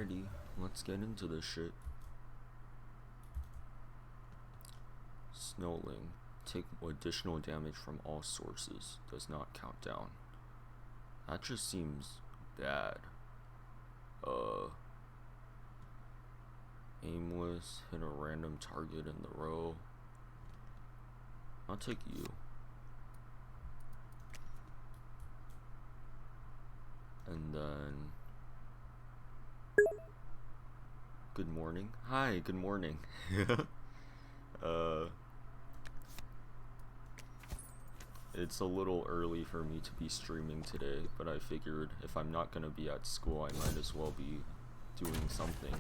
Alrighty, let's get into this shit. Snowling. Take additional damage from all sources. Does not count down. That just seems bad. Aimless. Hit a random target in the row. I'll take you. And then... Good morning. Hi, good morning. It's a little early for me to be streaming today, but I figured if I'm not gonna be at school, I might as well be doing something.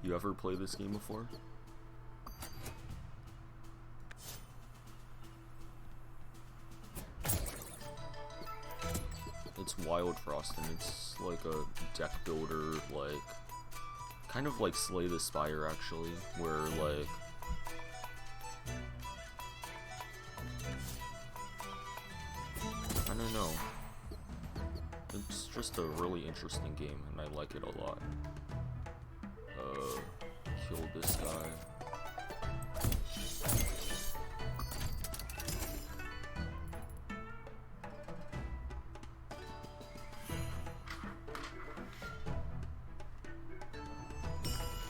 You ever play this game before? It's Wildfrost, and it's like a deck builder, like kind of like Slay the Spire actually, where like I don't know. It's just a really interesting game, and I like it a lot. Kill this guy.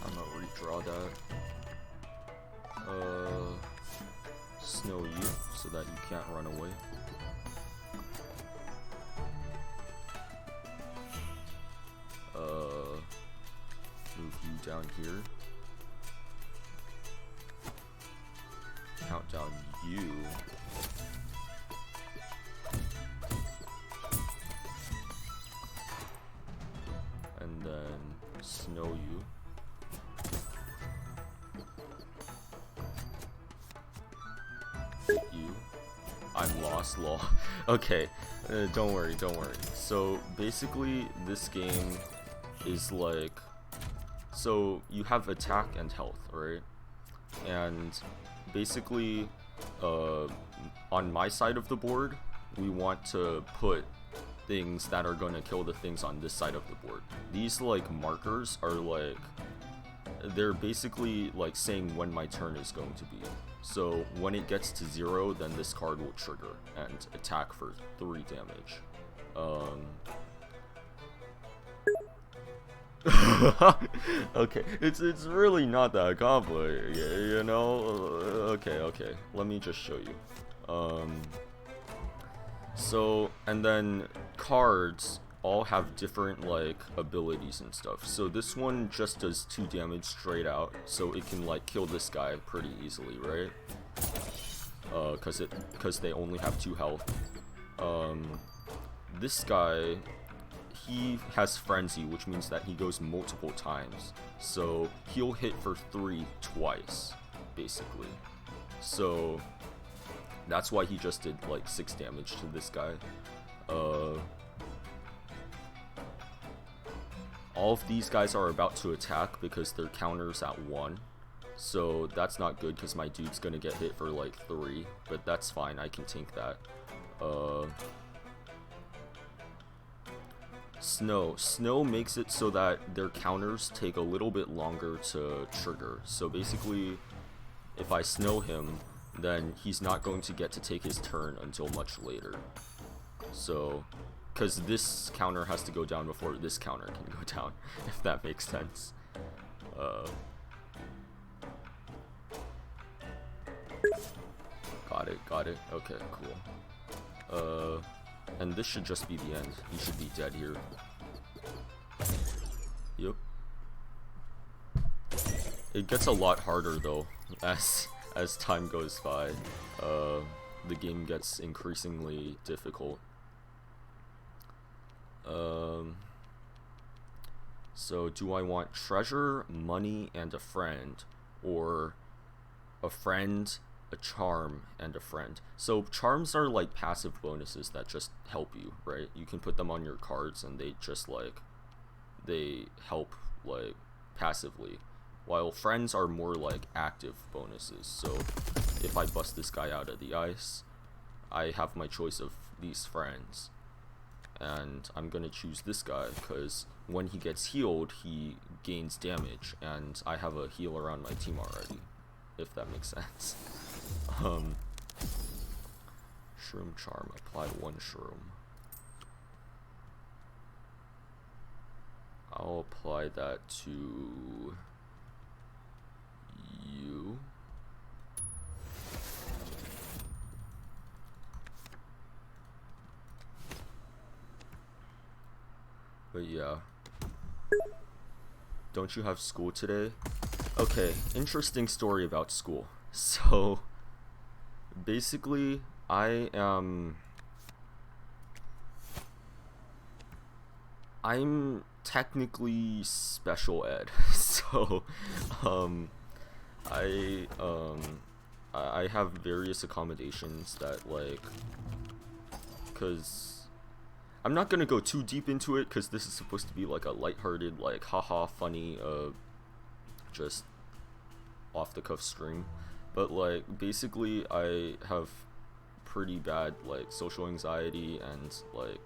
I'm gonna redraw that. Snow you so that you can't run away. Move you down here. Count down you. And then snow you. Hit you. I'm lost, lol. Okay, don't worry. So basically this game is like, so you have attack and health, right? And basically on my side of the board, we want to put things that are going to kill the things on this side of the board. These like markers are like, they're basically like saying when my turn is going to be. So when it gets to 0, then this card will trigger and attack for 3 damage. Okay, it's really not that complicated, you know. Okay, let me just show you. So, and then cards all have different like abilities and stuff. So this one just does 2 damage straight out, so it can like kill this guy pretty easily, right? Because they only have 2 health. This guy, he has Frenzy, which means that he goes multiple times. So he'll hit for 3 twice, basically. So that's why he just did like 6 damage to this guy. All of these guys are about to attack because their counters at 1. So that's not good because my dude's gonna get hit for like 3. But that's fine, I can tank that. Snow makes it so that their counters take a little bit longer to trigger. So basically, if I snow him, then he's not going to get to take his turn until much later. So, because this counter has to go down before this counter can go down, if that makes sense. Got it. Okay, cool. And this should just be the end. He should be dead here. Yep. It gets a lot harder though, as time goes by. The game gets increasingly difficult. So do I want treasure, money, and a friend, or a friend, a charm, and a friend? So charms are like passive bonuses that just help you, right? You can put them on your cards and they just like, they help like passively, while friends are more like active bonuses. So if I bust this guy out of the ice, I have my choice of these friends. And I'm gonna choose this guy because when he gets healed, he gains damage, and I have a healer on my team already, if that makes sense. Shroom Charm, apply 1 shroom. I'll apply that to you. But yeah. Don't you have school today? Okay, interesting story about school. So, basically, I'm technically special ed. So, I have various accommodations that, like, because I'm not gonna go too deep into it because this is supposed to be like a lighthearted, like, haha, funny, just off the cuff stream. But, like, basically I have pretty bad, like, social anxiety, and, like,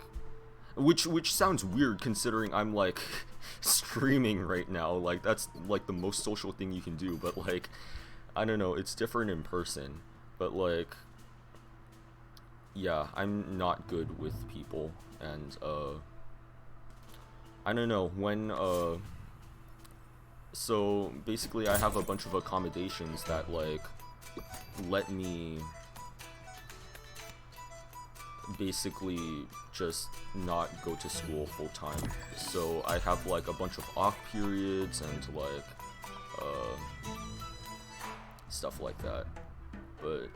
which sounds weird considering I'm, like, streaming right now. Like, that's like the most social thing you can do, but, like, I don't know, it's different in person. But, like, yeah, I'm not good with people, and I don't know, when so basically I have a bunch of accommodations that, like, let me basically just not go to school full time. So I have, like, a bunch of off periods and, like, stuff like that. But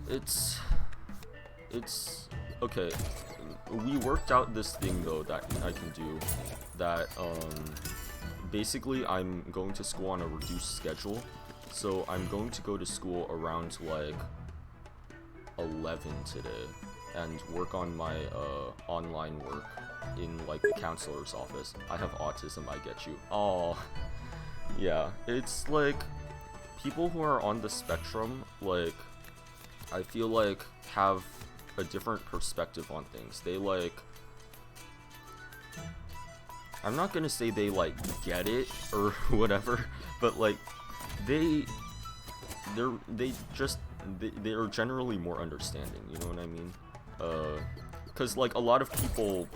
it's okay. We worked out this thing though that I can do, that basically I'm going to school on a reduced schedule. So I'm going to go to school around, like, 11 today and work on my online work in, like, the counselor's office. I have autism, I get you. Oh, yeah, it's like people who are on the spectrum, like, I feel like have a different perspective on things. They, like, I'm not gonna say they, like, get it or whatever, but, like, they are generally more understanding, you know what I mean? Cause, like, a lot of people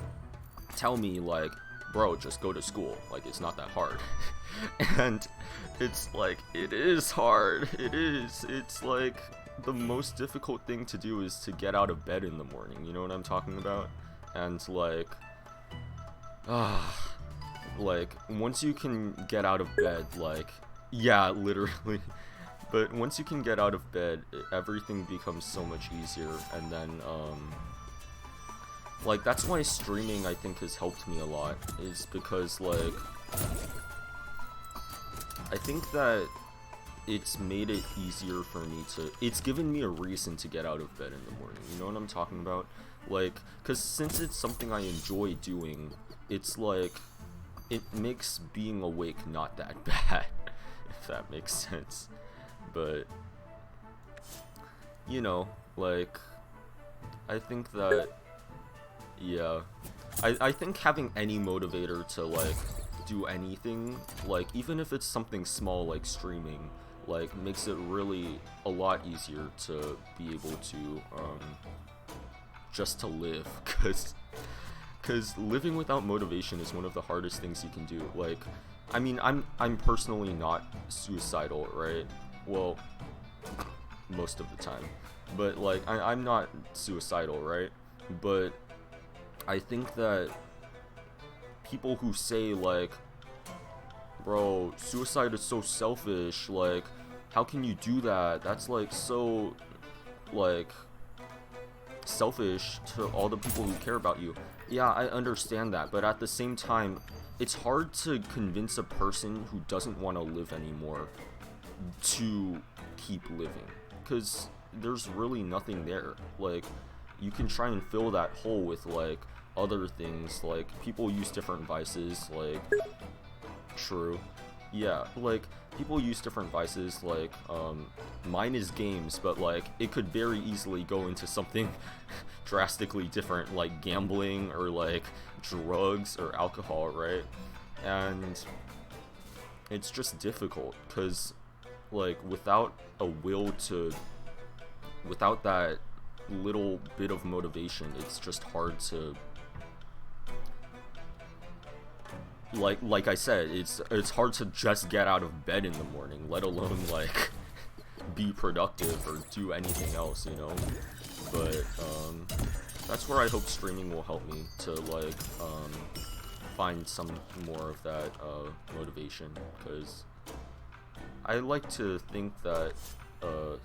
tell me, like, bro, just go to school, like, it's not that hard. And it's like, it is hard, it's like, the most difficult thing to do is to get out of bed in the morning, you know what I'm talking about? And, like, like, once you can get out of bed, like, yeah, literally. But once you can get out of bed, everything becomes so much easier. And then, like, that's why streaming, I think, has helped me a lot, is because, like, I think that it's made it easier for me to, it's given me a reason to get out of bed in the morning, you know what I'm talking about? Like, because since it's something I enjoy doing, it's like, it makes being awake not that bad, if that makes sense. But, you know, like, I think that, yeah, I think having any motivator to, like, do anything, like, even if it's something small like streaming, like, makes it really a lot easier to be able to, just to live, cause living without motivation is one of the hardest things you can do. Like, I mean, I'm personally not suicidal, right? Well, most of the time, but, like, I'm not suicidal, right? But I think that people who say, like, bro, suicide is so selfish, like, how can you do that? That's, like, so, like, selfish to all the people who care about you. Yeah, I understand that, but at the same time, it's hard to convince a person who doesn't want to live anymore to keep living, because there's really nothing there. Like, you can try and fill that hole with, like, other things, like, people use different vices, like, true, Yeah, like, people use different vices, like, mine is games, but, like, it could very easily go into something drastically different, like gambling, or, like, drugs, or alcohol, right? And it's just difficult, because, like, without a will to, without that little bit of motivation, it's just hard to, like I said, it's hard to just get out of bed in the morning, let alone like be productive or do anything else, you know. But that's where I hope streaming will help me to like find some more of that motivation, because I like to think that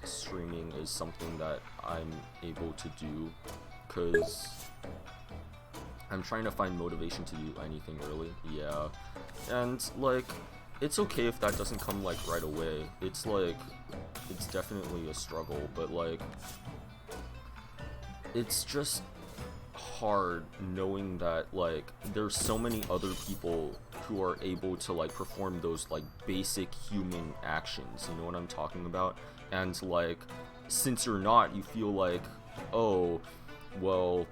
streaming is something that I'm able to do, because I'm trying to find motivation to do anything really. Yeah, and like, it's okay if that doesn't come like right away. It's like, it's definitely a struggle, but like, it's just hard knowing that like there's so many other people who are able to like perform those like basic human actions, you know what I'm talking about? And like, since you're not, you feel like, oh, well,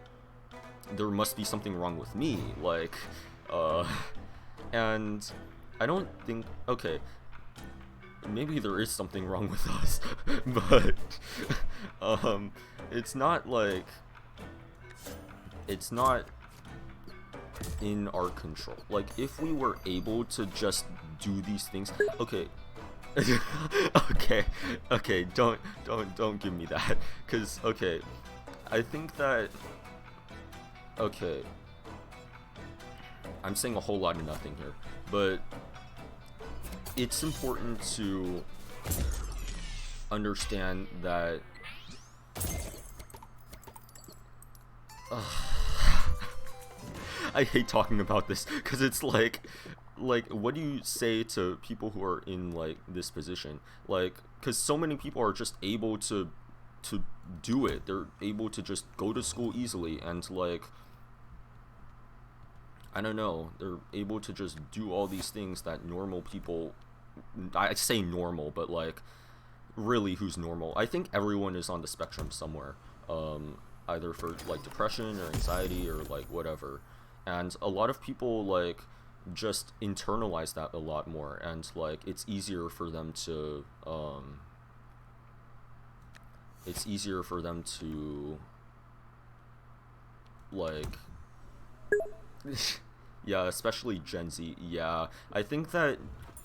there must be something wrong with me, like, and I don't think, okay, maybe there is something wrong with us, but, it's not like, it's not in our control. Like, if we were able to just do these things, okay, okay, don't give me that, because, okay, I think that, okay, I'm saying a whole lot of nothing here, but it's important to understand that I hate talking about this, because it's like, what do you say to people who are in like this position? Like, because so many people are just able to do it. They're able to just go to school easily, and like, I don't know, they're able to just do all these things that normal people, I say normal, but like, really, who's normal? I think everyone is on the spectrum somewhere, either for like depression or anxiety or like whatever, and a lot of people like just internalize that a lot more, and like, it's easier for them to like yeah, especially Gen Z. Yeah, I think that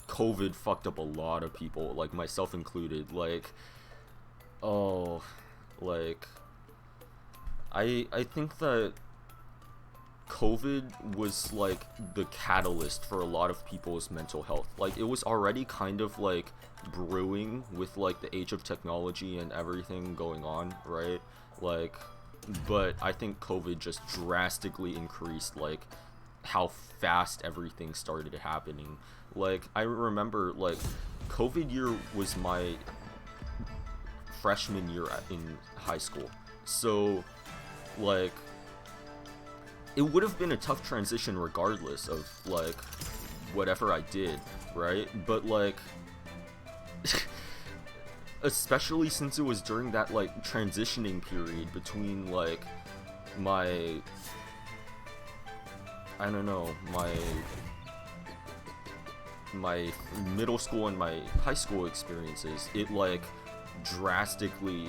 COVID fucked up a lot of people, like myself included. Like, oh, like, I think that COVID was like the catalyst for a lot of people's mental health. Like, it was already kind of like brewing with like the age of technology and everything going on, right? Like, but I think COVID just drastically increased like how fast everything started happening. Like, I remember like COVID year was my freshman year in high school, so like, it would have been a tough transition regardless of like whatever I did, right? But like, especially since it was during that like transitioning period between like my, I don't know, my middle school and my high school experiences, it like drastically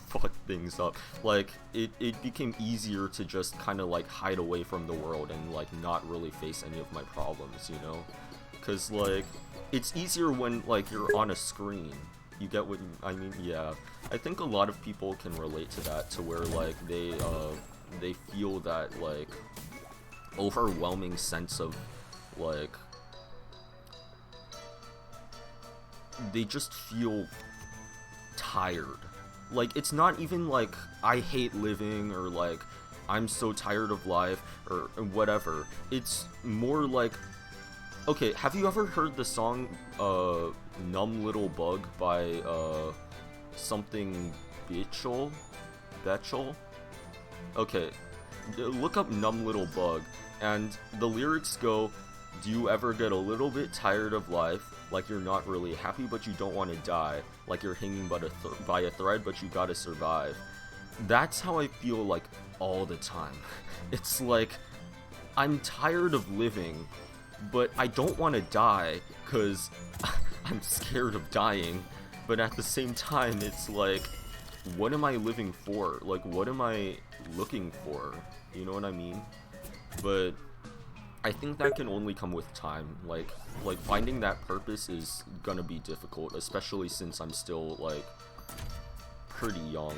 fucked things up. Like, it became easier to just kind of like hide away from the world and like not really face any of my problems, you know? Because like, it's easier when like you're on a screen. You get what I mean? Yeah, I think a lot of people can relate to that, to where like they feel that like overwhelming sense of like, they just feel tired. Like, it's not even like I hate living or like I'm so tired of life or whatever. It's more like, okay, have you ever heard the song Numb Little Bug by something Betchel? Okay, look up Numb Little Bug, and the lyrics go, Do you ever get a little bit tired of life, like you're not really happy but you don't want to die, like you're hanging by a thread but you gotta survive? That's how I feel like all the time. It's like, I'm tired of living, but I don't want to die, because I'm scared of dying, but at the same time, it's like, what am I living for? Like, what am I looking for? You know what I mean? But I think that can only come with time. Like finding that purpose is gonna be difficult, especially since I'm still, like, pretty young.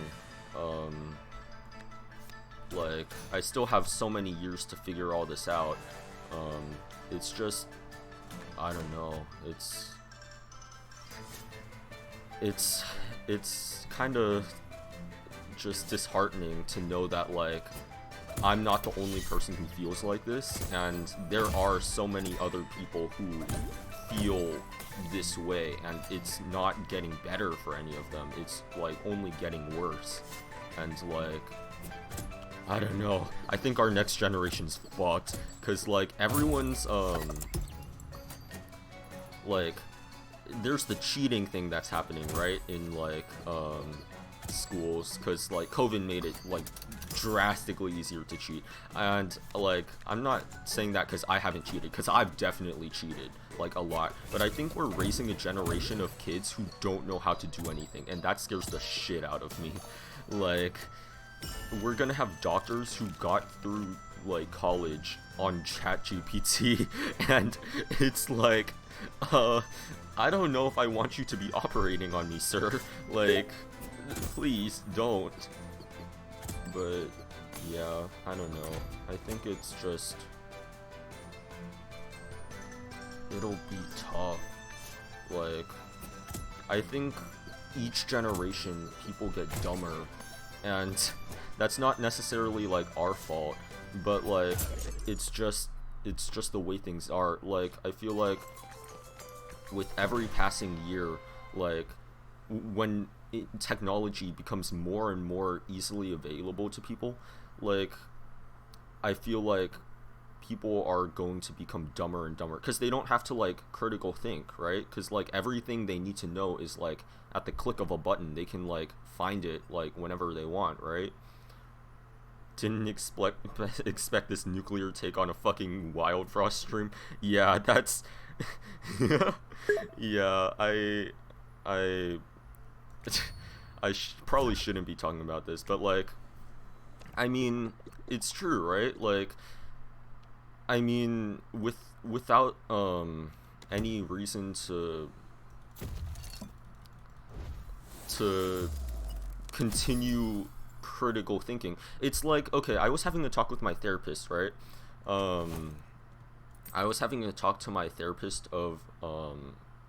Like, I still have so many years to figure all this out. It's just, I don't know, it's kind of just disheartening to know that, like, I'm not the only person who feels like this, and there are so many other people who feel this way, and it's not getting better for any of them. It's, like, only getting worse. And, like, I don't know. I think our next generation's fucked, because, like, everyone's, like, there's the cheating thing that's happening, right, in, like, schools, because, like, COVID made it, like, drastically easier to cheat. And, like, I'm not saying that because I haven't cheated, because I've definitely cheated, like, a lot. But I think we're raising a generation of kids who don't know how to do anything, and that scares the shit out of me. Like, we're gonna have doctors who got through, like, college on ChatGPT, and it's like, I don't know if I want you to be operating on me, sir. Like, please don't. But yeah, I don't know. I think it's just, it'll be tough. Like, I think each generation people get dumber, and that's not necessarily, like, our fault, but, like, it's just the way things are. Like, I feel like with every passing year, like, when technology becomes more and more easily available to people, like, I feel like people are going to become dumber and dumber, because they don't have to, like, critical think, right? Because, like, everything they need to know is, like, at the click of a button. They can, like, find it, like, whenever they want, right? Didn't expect this nuclear take on a fucking wildfrost stream. Yeah, that's yeah, I probably shouldn't be talking about this, but, like, I mean, it's true, right? Like, I mean, without any reason to continue critical thinking. It's like, okay, I was having a talk with my therapist, right? I was having a talk to my therapist of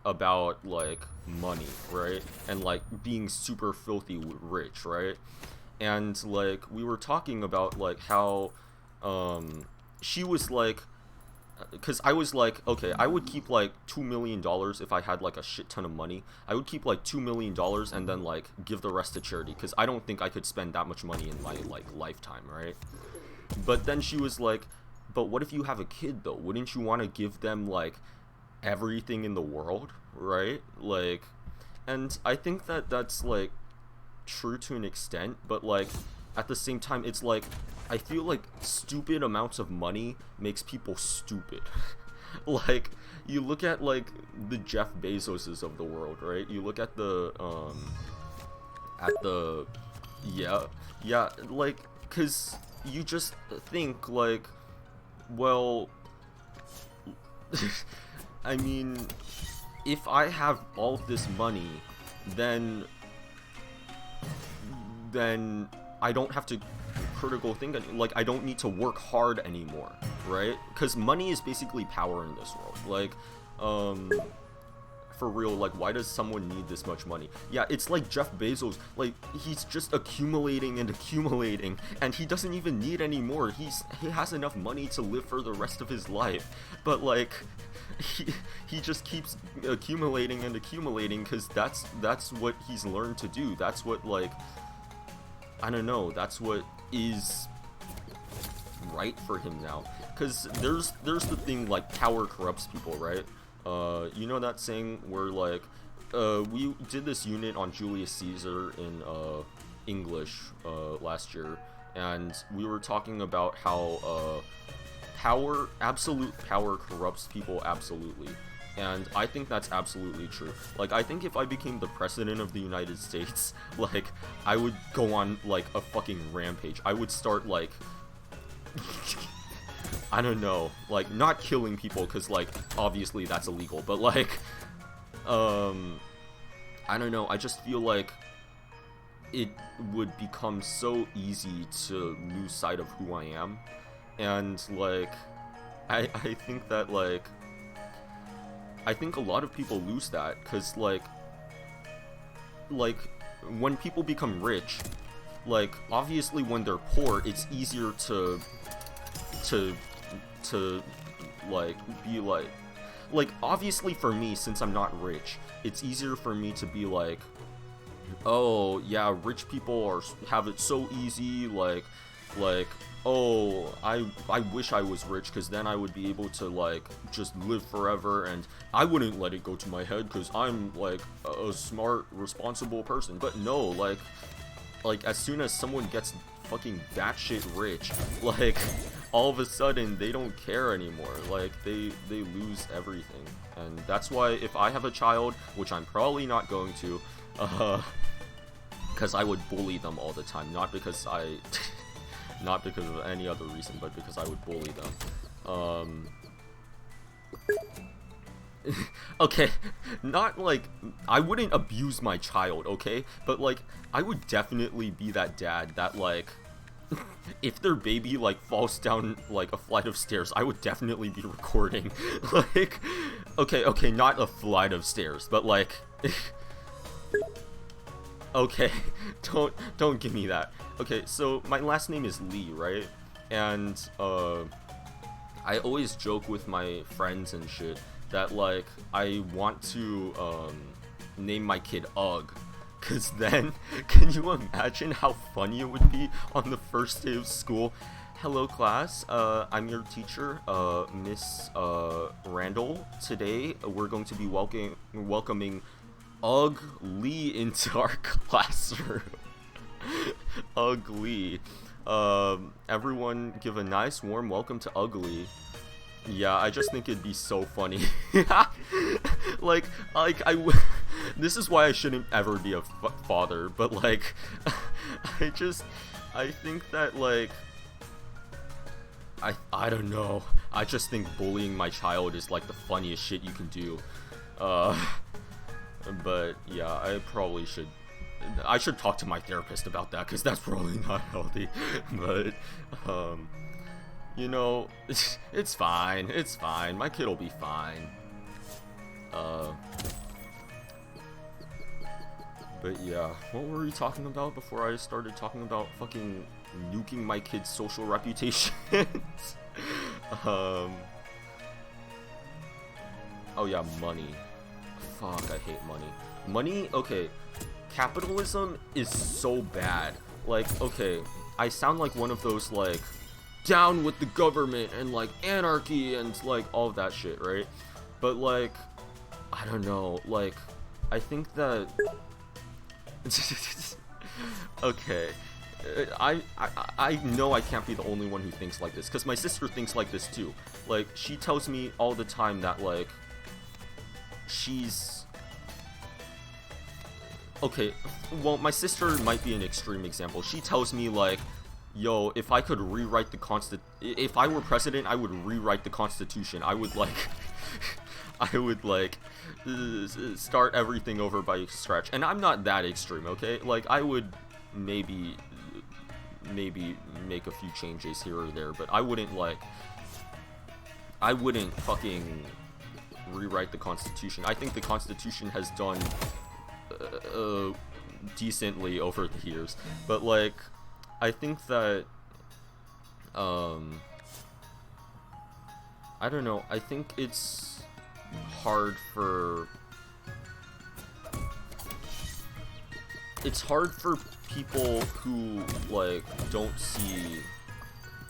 about, like, money, right? And, like, being super filthy rich, right? And, like, we were talking about, like, how she was like, because I was like, okay, I would keep, like, $2 million if I had, like, a shit ton of money. I would keep, like, $2 million and then, like, give the rest to charity, because I don't think I could spend that much money in my, like, lifetime, right? But then she was like, but what if you have a kid, though? Wouldn't you want to give them, like, everything in the world, right? Like, and I think that that's, like, true to an extent, but, like, at the same time, it's like, I feel like stupid amounts of money makes people stupid. Like, you look at, like, the Jeff Bezoses of the world, right? You look at the yeah, like, cause you just think, like, well, I mean, if I have all of this money, then I don't have to critical think, like, I don't need to work hard anymore, right? Because money is basically power in this world. Like, for real, like, why does someone need this much money? Yeah, it's like Jeff Bezos, like, he's just accumulating and accumulating, and he doesn't even need any more. He has enough money to live for the rest of his life, but, like, he just keeps accumulating and accumulating, because that's what he's learned to do. That's what, like, I don't know, that's what is right for him now. Because there's the thing, like, power corrupts people, right? You know that saying where, like, we did this unit on Julius Caesar in English last year, and we were talking about how absolute power corrupts people absolutely. And I think that's absolutely true. Like, I think if I became the president of the United States, like, I would go on, like, a fucking rampage. I would start, like, I don't know, like, not killing people, because, like, obviously that's illegal, but, like, I don't know, I just feel like it would become so easy to lose sight of who I am, and, like, I think that, like, I think a lot of people lose that, because, like, when people become rich, like, obviously when they're poor, it's easier to like, be like, obviously for me, since I'm not rich, it's easier for me to be like, oh, yeah, rich people have it so easy, like, oh, I wish I was rich, because then I would be able to, like, just live forever, and I wouldn't let it go to my head, because I'm, like, a smart, responsible person. But no, like, as soon as someone gets fucking batshit rich, like, all of a sudden, they don't care anymore. Like, they lose everything. And that's why, if I have a child, which I'm probably not going to, because I would bully them all the time, not because not because of any other reason, but because I would bully them. Okay, not like, I wouldn't abuse my child, okay? But, like, I would definitely be that dad that, like, if their baby, like, falls down, like, a flight of stairs, I would definitely be recording. Like, okay, not a flight of stairs, but, like, okay, don't give me that. Okay, so my last name is Lee, right? And, I always joke with my friends and shit that, like, I want to, name my kid Ugg. Cause then, can you imagine how funny it would be on the first day of school? Hello class, I'm your teacher, Miss, Randall. Today, we're going to be welcoming Ugg Lee into our classroom. Ugg Lee. Everyone give a nice warm welcome to Ugly. Yeah, I just think it'd be so funny. like, this is why I shouldn't ever be a father, but, like, I think that, like, I don't know, I just think bullying my child is, like, the funniest shit you can do. But, yeah, I should talk to my therapist about that, because that's probably not healthy, but, you know, it's fine, my kid will be fine. But yeah, what were we talking about before I started talking about fucking nuking my kid's social reputation? Oh yeah, money. Fuck, I hate money. Money, okay, capitalism is so bad. Like, okay, I sound like one of those, like, down with the government and, like, anarchy and, like, all of that shit, right? But, like, I don't know, like, I think that okay, I know I can't be the only one who thinks like this, because my sister thinks like this too. Like, she tells me all the time that, like, she's okay, well, my sister might be an extreme example. She tells me, like, yo, if I could rewrite the if I were president, I would rewrite the Constitution. I would, like, I would, like, start everything over by scratch. And I'm not that extreme, okay? Like, I would maybe make a few changes here or there, but I wouldn't fucking rewrite the Constitution. I think the Constitution has done decently over the years, but, like, I think that I don't know, I think it's hard for people who, like, don't see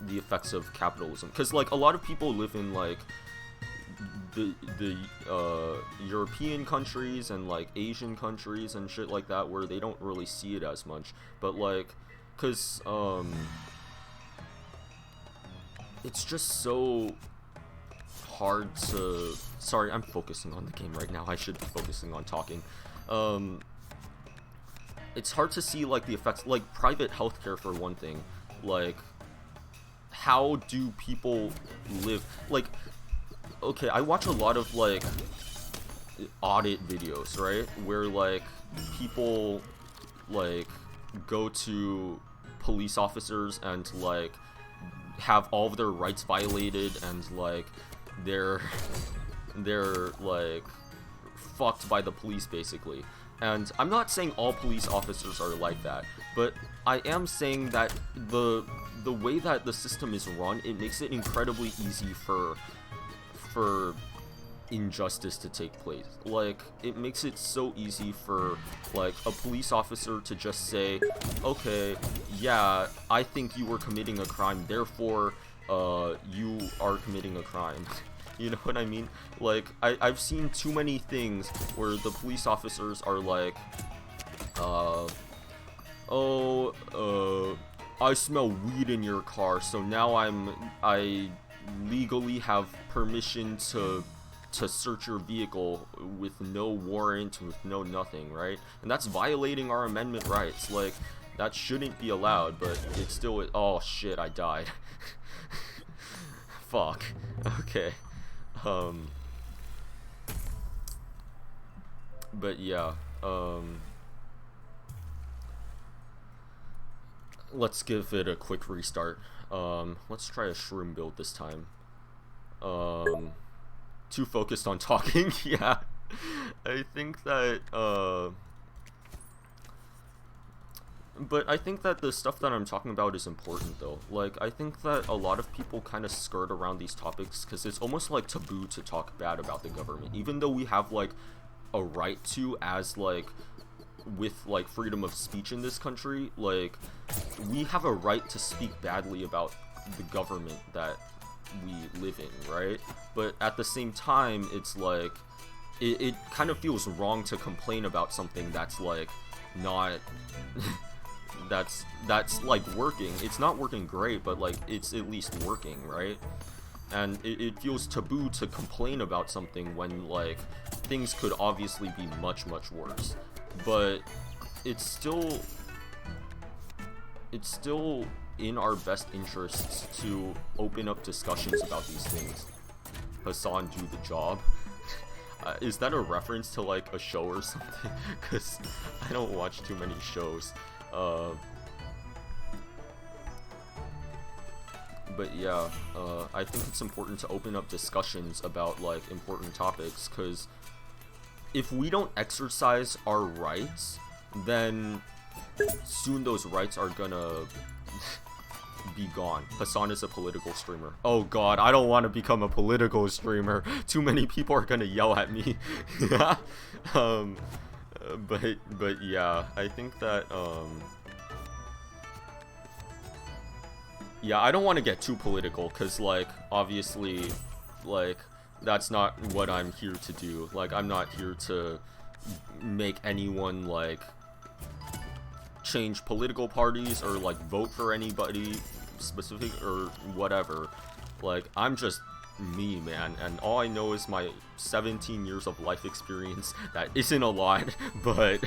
the effects of capitalism, because like a lot of people live in like the European countries and like Asian countries and shit like that, where they don't really see it as much, but like because it's just so hard to... Sorry, I'm focusing on the game right now. I should be focusing on talking. It's hard to see like the effects, like private healthcare for one thing. Like, how do people live? Like, okay, I watch a lot of like audit videos, right, where like people like go to police officers and like have all of their rights violated, and like they're like fucked by the police basically. And I'm not saying all police officers are like that, but I am saying that the way that the system is run, it makes it incredibly easy for injustice to take place. Like, it makes it so easy for like a police officer to just say, okay, yeah, I think you were committing a crime, therefore you are committing a crime. You know what I mean? Like, I've seen too many things where the police officers are like, I smell weed in your car, so now I legally have permission to search your vehicle with no warrant, with no nothing, right? And that's violating our amendment rights. Like, that shouldn't be allowed, but it's still... Oh shit, I died. Fuck. Okay. But yeah, let's give it a quick restart. Let's try a shroom build this time. Too focused on talking. Yeah, I think that, but I think that the stuff that I'm talking about is important, though. Like, I think that a lot of people kind of skirt around these topics because it's almost like taboo to talk bad about the government, even though we have like a right to, as like with like freedom of speech in this country. Like, we have a right to speak badly about the government that we live in, right? But at the same time, it's like it kind of feels wrong to complain about something that's like not that's like working. It's not working great, but like it's at least working, right? And it feels taboo to complain about something when like things could obviously be much worse. But it's still in our best interests to open up discussions about these things. Hassan, do the job. Is that a reference to like a show or something? Because I don't watch too many shows. But yeah, I think it's important to open up discussions about like important topics, because if we don't exercise our rights, then soon those rights are gonna be gone. Hassan is a political streamer. Oh god, I don't want to become a political streamer. Too many people are gonna yell at me. But yeah, I think that yeah, I don't want to get too political, because like obviously like that's not what I'm here to do. Like, I'm not here to make anyone like change political parties or like vote for anybody specific or whatever. Like, I'm just me, man, and all I know is my 17 years of life experience. That isn't a lot, but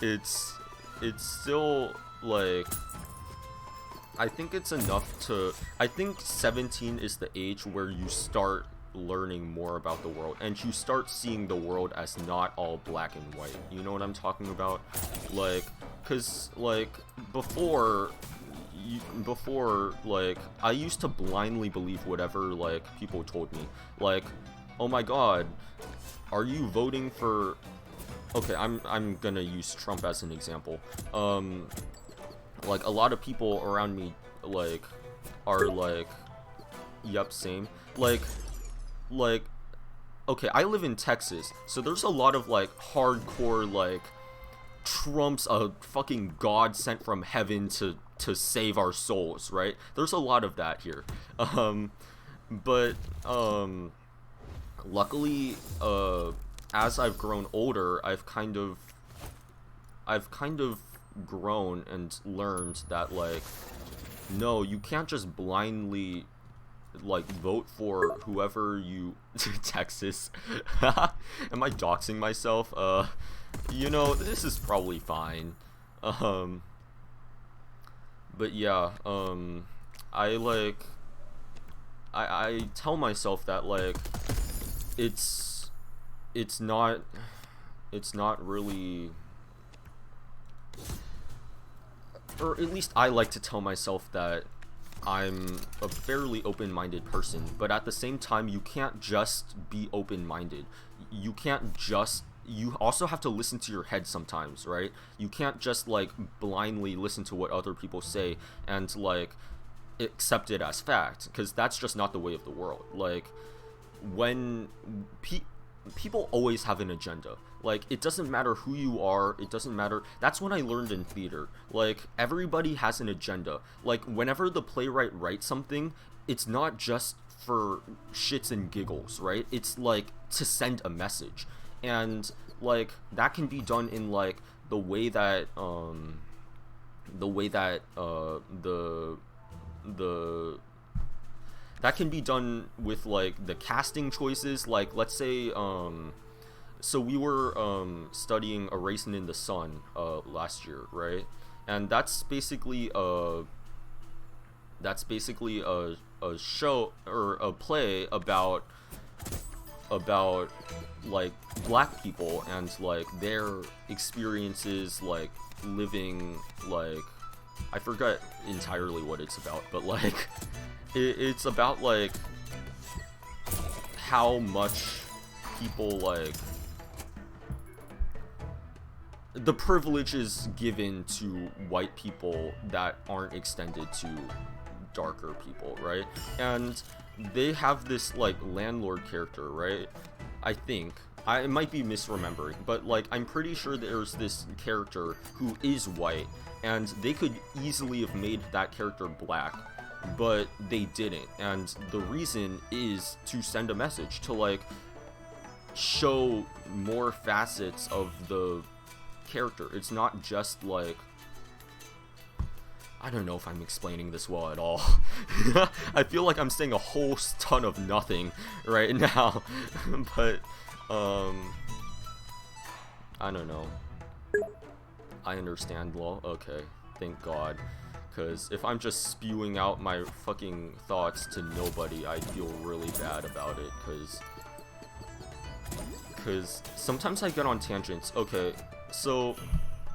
it's still like, I think it's enough to... I think 17 is the age where you start learning more about the world, and you start seeing the world as not all black and white. You know what I'm talking about? Like, because, like, before, like, I used to blindly believe whatever, like, people told me. Like, oh my god, are you voting for... Okay, I'm gonna use Trump as an example. Like, a lot of people around me, like, are like, yep, same. Like, okay, I live in Texas, so there's a lot of, like, hardcore, like, Trump's a fucking god sent from heaven to to save our souls, right? There's a lot of that here. But luckily, as I've grown older, I've kind of grown and learned that, like, no, you can't just blindly, like, vote for whoever you Texas. Am I doxing myself? You know, this is probably fine. But yeah, I tell myself that, like, it's not really, or at least I like to tell myself that I'm a fairly open-minded person, but at the same time, you can't just be open-minded. You also have to listen to your head sometimes, right? You can't just, like, blindly listen to what other people say and, like, accept it as fact, because that's just not the way of the world. Like, when people always have an agenda. Like, it doesn't matter who you are, it doesn't matter. That's what I learned in theater. Like, everybody has an agenda. Like, whenever the playwright writes something, it's not just for shits and giggles, right? It's, like, to send a message. And, like, that can be done in, like, the way that that can be done with, like, the casting choices. Like, let's say, so we were studying A Raisin in the Sun last year, right? And that's basically a show or a play about like black people and, like, their experiences, like, living, like, I forget entirely what it's about, but, like, it's about, like, how much people, like, the privilege is given to white people that aren't extended to darker people, right? And they have this, like, landlord character, right? I think I might be misremembering, but, like, I'm pretty sure there's this character who is white, and they could easily have made that character black, but they didn't. And the reason is to send a message, to, like, show more facets of the character. It's not just, like, I don't know if I'm explaining this well at all. I feel like I'm saying a whole ton of nothing right now. But, I don't know. I understand, lol. Okay, thank God. Because if I'm just spewing out my fucking thoughts to nobody, I feel really bad about it. Because sometimes I get on tangents. Okay, so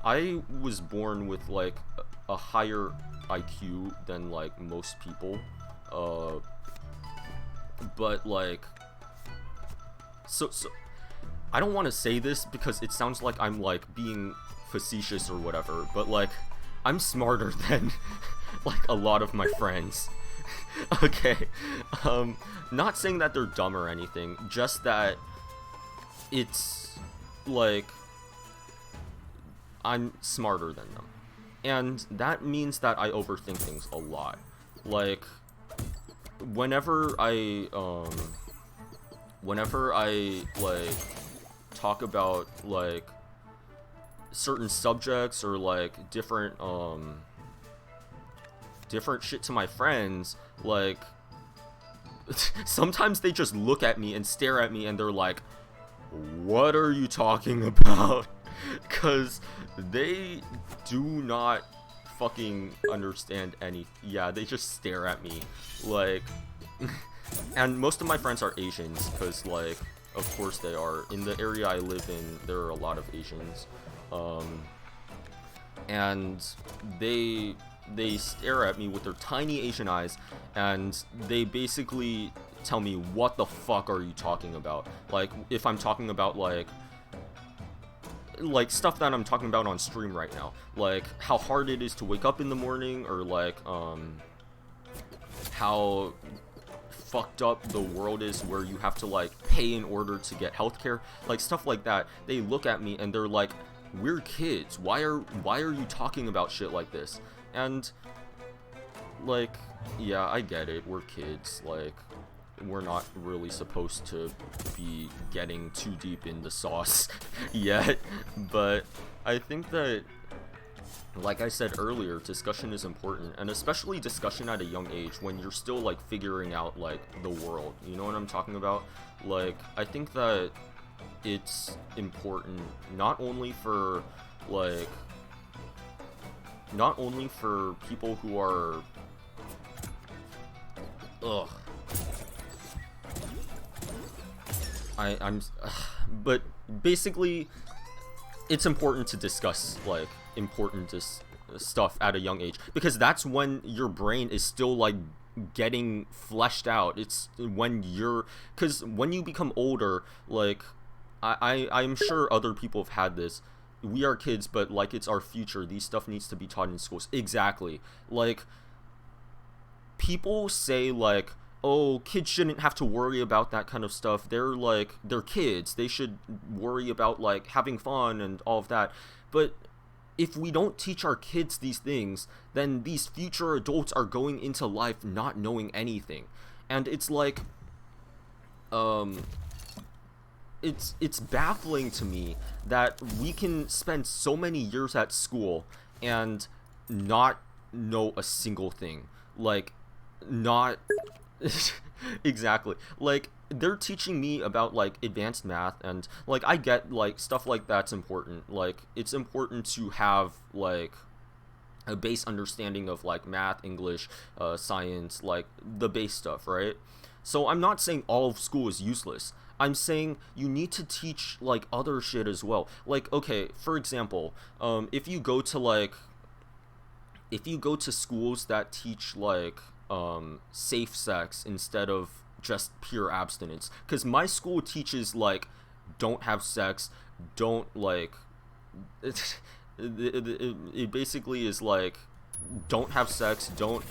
I was born with, like, a higher IQ than, like, most people, but, like, so I don't want to say this because it sounds like I'm, like, being facetious or whatever, but, like, I'm smarter than like a lot of my friends. Okay, not saying that they're dumb or anything, just that it's like I'm smarter than them. And that means that I overthink things a lot. Like, whenever I like talk about, like, certain subjects or, like, different shit to my friends, like, sometimes they just look at me and stare at me and they're like, what are you talking about? Because they do not fucking understand any. Yeah, they just stare at me, like, and most of my friends are Asians, because, like, of course they are. In the area I live in, there are a lot of Asians, and they stare at me with their tiny Asian eyes, and they basically tell me, what the fuck are you talking about? Like, if I'm talking about, like stuff that I'm talking about on stream right now, like how hard it is to wake up in the morning, or, like, how fucked up the world is where you have to, like, pay in order to get healthcare, like, stuff like that. They look at me and they're like, we're kids, why are you talking about shit like this? And like, yeah, I get it, we're kids, like, we're not really supposed to be getting too deep in the sauce yet, but I think that, like I said earlier, discussion is important, and especially discussion at a young age when you're still like figuring out like the world, you know what I'm talking about? Like, I think that it's important not only for like, not only for people who are but basically it's important to discuss like important stuff at a young age, because that's when your brain is still like getting fleshed out. It's when you're, because when you become older, like I'm sure other people have had this, we are kids, but like it's our future, these stuff needs to be taught in schools. Exactly. Like, people say like, oh, kids shouldn't have to worry about that kind of stuff, they're kids, they should worry about like having fun and all of that. But if we don't teach our kids these things, then these future adults are going into life not knowing anything. And it's like, it's baffling to me that we can spend so many years at school and not know a single thing. Like, not exactly, like, they're teaching me about like advanced math, and like I get like stuff like that's important, like it's important to have like a base understanding of like math, English, science, like the base stuff, right? So I'm not saying all of school is useless, I'm saying you need to teach like other shit as well. Like, okay, for example, if you go to schools that teach like safe sex instead of just pure abstinence, because my school teaches like don't have sex, don't like it basically is like don't have sex, don't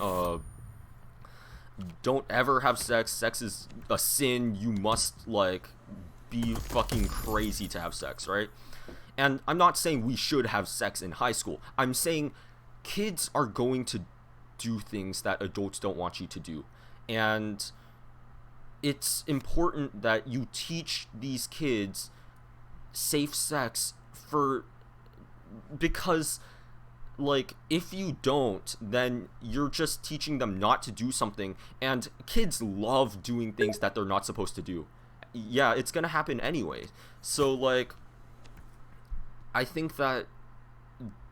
ever have sex, sex is a sin, you must like be fucking crazy to have sex, right? And I'm not saying we should have sex in high school, I'm saying kids are going to do things that adults don't want you to do, and it's important that you teach these kids safe sex, because like if you don't, then you're just teaching them not to do something, and kids love doing things that they're not supposed to do. Yeah, it's gonna happen anyway. So like, I think that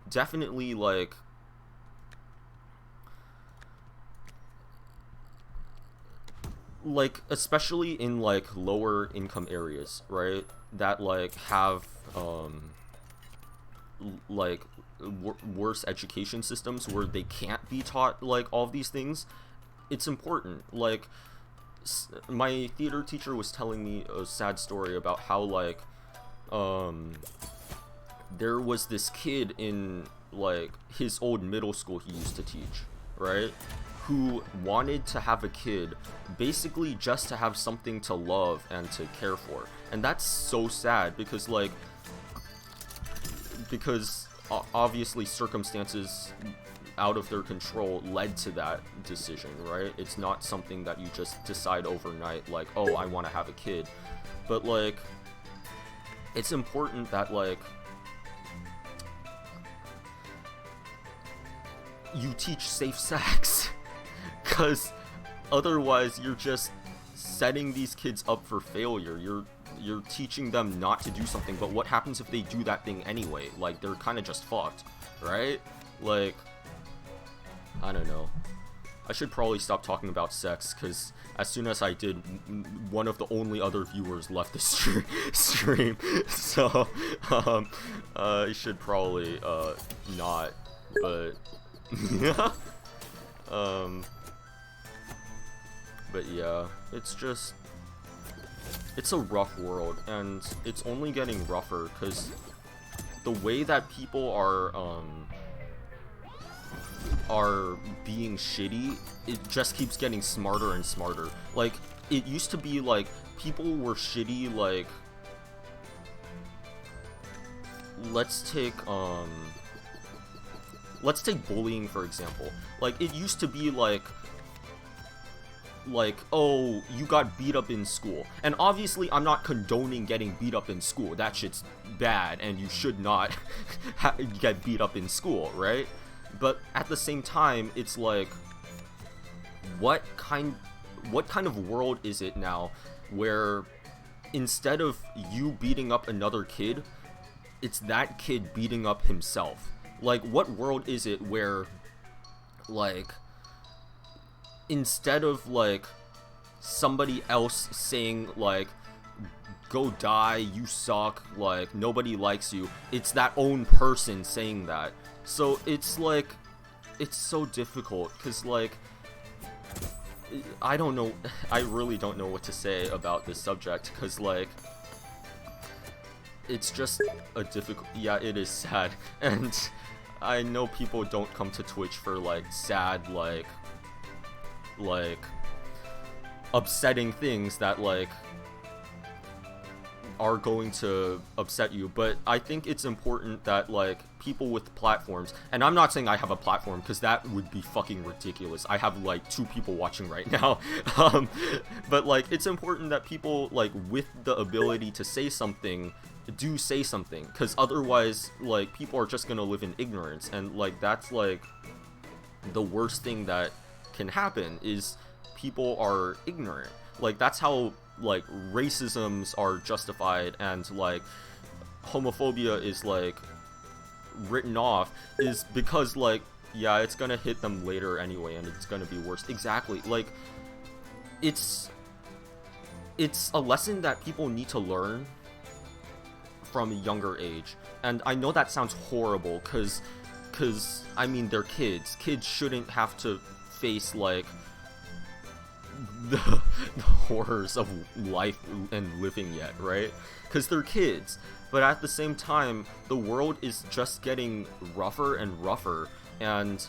definitely like especially in like lower income areas, right, that like have like worse education systems where they can't be taught like all of these things, it's important. Like, my theater teacher was telling me a sad story about how like there was this kid in like his old middle school he used to teach, right, who wanted to have a kid basically just to have something to love and to care for. And that's so sad, because obviously circumstances out of their control led to that decision, right? It's not something that you just decide overnight, like, oh, I want to have a kid. But like, it's important that like you teach safe sex, because otherwise you're just setting these kids up for failure. You're teaching them not to do something, but what happens if they do that thing anyway? Like, they're kind of just fucked, right? Like, I don't know. I should probably stop talking about sex, because as soon as I did, one of the only other viewers left the stream. So I should probably not, but but yeah, it's just, it's a rough world, and it's only getting rougher because the way that people are being shitty, it just keeps getting smarter and smarter. Like, it used to be like people were shitty, like, let's take let's take bullying for example. Like, it used to be like, oh, you got beat up in school. And obviously, I'm not condoning getting beat up in school. That shit's bad, and you should not get beat up in school, right? But at the same time, it's like, what kind of world is it now where instead of you beating up another kid, it's that kid beating up himself? Like, what world is it where, like, instead of like somebody else saying like, go die, you suck, like nobody likes you, it's that own person saying that. So it's like, it's so difficult, because like, I don't know, I really don't know what to say about this subject, because like, it's just a difficult, yeah, it is sad. And I know people don't come to Twitch for like sad, like upsetting things that like are going to upset you, but I think it's important that like people with platforms, and I'm not saying I have a platform because that would be fucking ridiculous. I have like 2 people watching right now. But like, it's important that people like with the ability to say something do say something, because otherwise like people are just gonna live in ignorance, and like that's like the worst thing that can happen is people are ignorant. Like, that's how like racisms are justified, and like homophobia is like written off, is because like, yeah, it's gonna hit them later anyway, and it's gonna be worse. Exactly. Like, it's a lesson that people need to learn from a younger age. And I know that sounds horrible, cause I mean, they're kids. Kids shouldn't have to face like the horrors of life and living yet, right? Because they're kids. But at the same time, the world is just getting rougher and rougher, and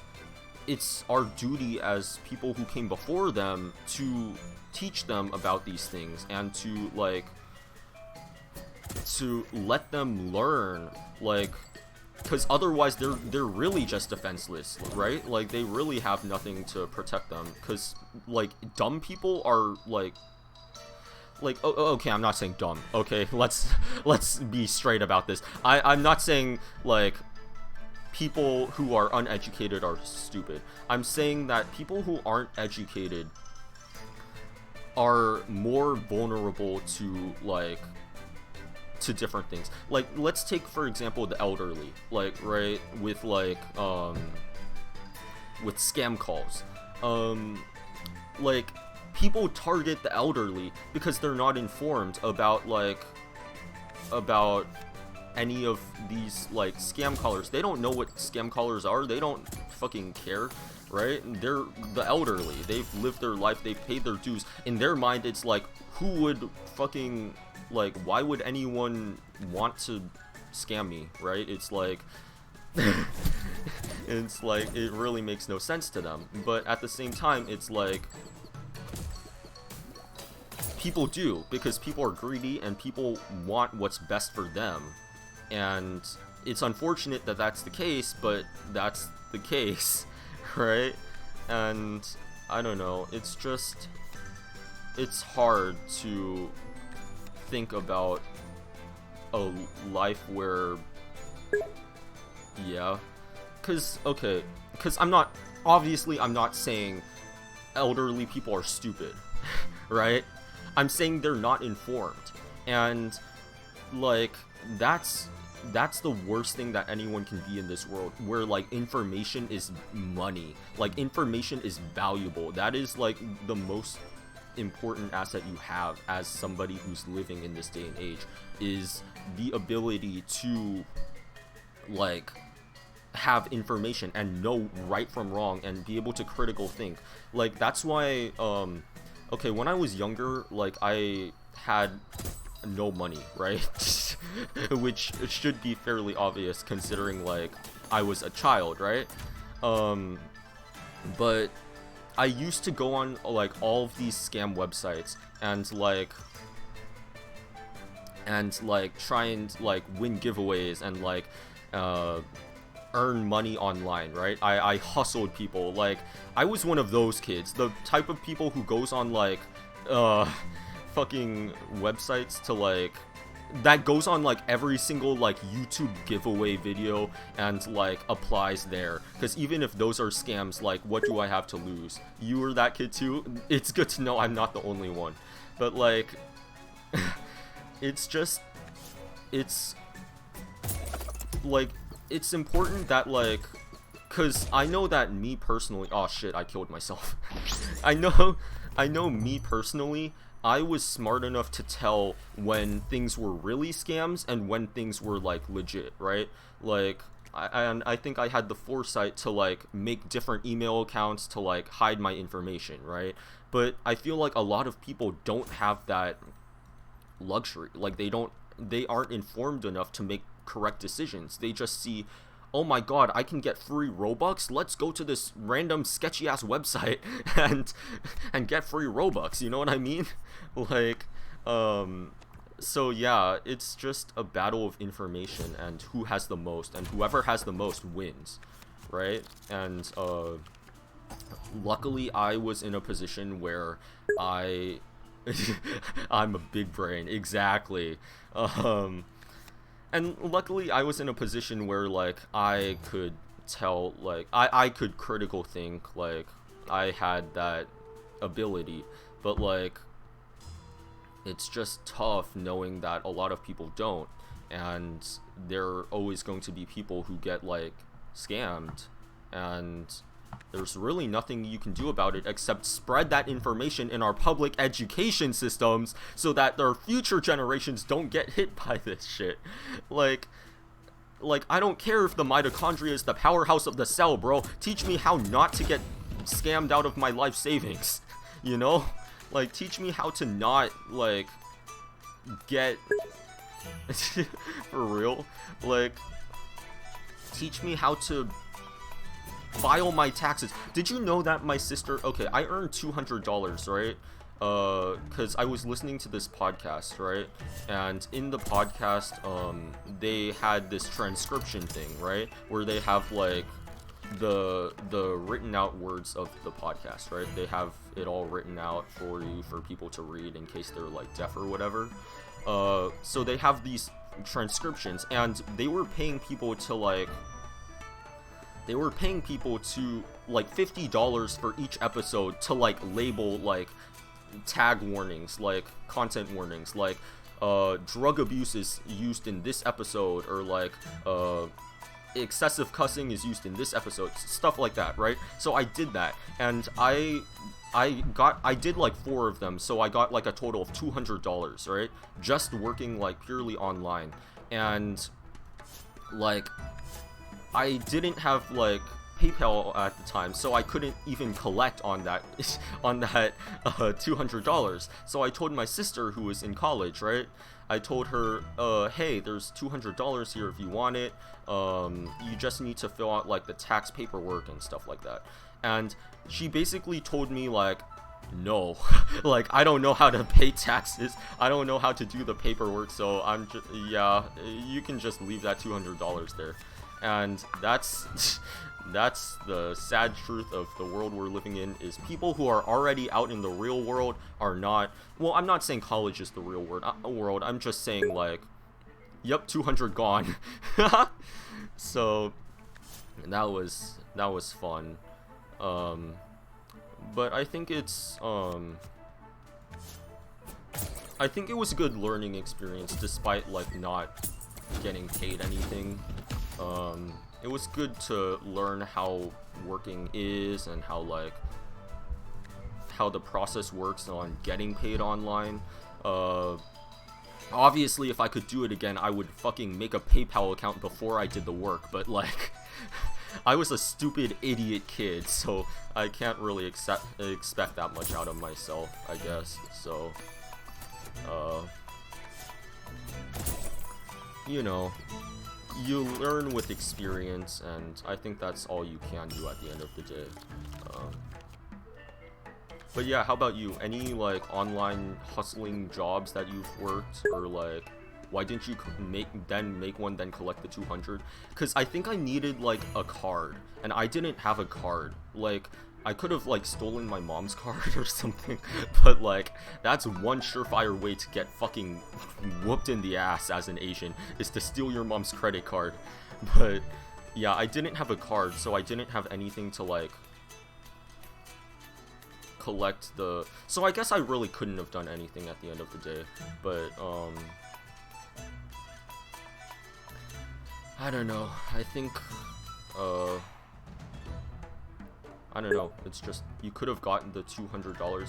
it's our duty as people who came before them to teach them about these things, and to like, to let them learn, like, because otherwise they're really just defenseless, right? Like, they really have nothing to protect them, because like dumb people are like okay, I'm not saying dumb, okay, let's be straight about this. I'm not saying like people who are uneducated are stupid. I'm saying that people who aren't educated are more vulnerable to like, to different things. Like, let's take for example the elderly, like, right, with like with scam calls. Like, people target the elderly because they're not informed about like, about any of these like scam callers. They don't know what scam callers are. They don't fucking care, right? They're the elderly. They've lived their life. They've paid their dues. In their mind, it's like, who would fucking, like, why would anyone want to scam me, right? It's like, it's like, it really makes no sense to them. But at the same time, it's like, people do, because people are greedy and people want what's best for them. And it's unfortunate that that's the case, but that's the case, right? And I don't know, it's just, it's hard to think about a life where, yeah, because I'm not, obviously I'm not saying elderly people are stupid, right? I'm saying they're not informed, and like, that's the worst thing that anyone can be in this world, where like information is money, like information is valuable. That is like the most important asset you have as somebody who's living in this day and age, is the ability to like have information and know right from wrong and be able to critical think. Like, that's why okay, when I was younger, like, I had no money, right? Which should be fairly obvious considering like I was a child, right? But I used to go on like all of these scam websites and like try and like win giveaways and like earn money online, right? I hustled people. Like, I was one of those kids, the type of people who goes on like fucking websites to like that goes on like every single like YouTube giveaway video and like applies there, because even if those are scams, like, what do I have to lose? You were that kid too? It's good to know I'm not the only one. But like it's just, it's like, it's important that like, because I know that me personally, oh shit, I killed myself. I know me personally, I was smart enough to tell when things were really scams and when things were like legit, right? Like, I think I had the foresight to like make different email accounts to like hide my information, right? But I feel like a lot of people don't have that luxury. Like, they aren't informed enough to make correct decisions. They just see, oh my god, I can get free Robux, let's go to this random sketchy ass website and get free Robux, you know what I mean? Like, so yeah, it's just a battle of information and who has the most, and whoever has the most wins, right? And luckily I was in a position where I'm a big brain, exactly. And luckily I was in a position where like I could tell, like I could critical think, like I had that ability. But like, it's just tough knowing that a lot of people don't, and there are always going to be people who get like scammed, and there's really nothing you can do about it except spread that information in our public education systems so that their future generations don't get hit by this shit. Like I don't care if the mitochondria is the powerhouse of the cell, bro. Teach me how not to get scammed out of my life savings, you know? Like, teach me how to not, like, get... For real? Like, teach me how to file my taxes. Did you know that my sister... Okay, I earned $200, right? Because I was listening to this podcast, right? And in the podcast, they had this transcription thing, right? Where they have, like, the written out words of the podcast, right? They have it all written out for you, for people to read in case they're, like, deaf or whatever. So they have these transcriptions, and they were paying people to, like... They were paying people to, like, $50 for each episode to, like, label, like, tag warnings, like, content warnings, like, drug abuse is used in this episode, or, like, excessive cussing is used in this episode, stuff like that, right? So I did that, and I did, like, 4 of them, so I got, like, a total of $200, right? Just working, like, purely online, and, like... I didn't have, like, PayPal at the time, so I couldn't even collect on that $200. So I told my sister, who was in college, right? I told her, hey, there's $200 here if you want it. You just need to fill out, like, the tax paperwork and stuff like that. And she basically told me, like, no, like, I don't know how to pay taxes. I don't know how to do the paperwork, so I'm just, yeah, you can just leave that $200 there. And that's the sad truth of the world we're living in, is people who are already out in the real world are not... Well, I'm not saying college is the real world. I'm just saying, like, yep, 200 gone. So that was fun. But I think it's I think it was a good learning experience, despite, like, not getting paid anything. It was good to learn how working is, and how, like, how the process works on getting paid online. Obviously, if I could do it again, I would fucking make a PayPal account before I did the work, but, like, I was a stupid idiot kid, so I can't really expect that much out of myself, I guess. So, you know, you learn with experience, and I think that's all you can do at the end of the day. But yeah, how about you? Any, like, online hustling jobs that you've worked, or, like, Why didn't you make one, then collect the 200? Because I think I needed like a card, and I didn't have a card. Like, I could have like stolen my mom's card or something, but like that's one surefire way to get fucking whooped in the ass as an Asian, is to steal your mom's credit card. But yeah, I didn't have a card, so I didn't have anything to like collect the, so I guess I really couldn't have done anything at the end of the day. But I don't know, I think I don't know, it's just, you could have gotten the $200,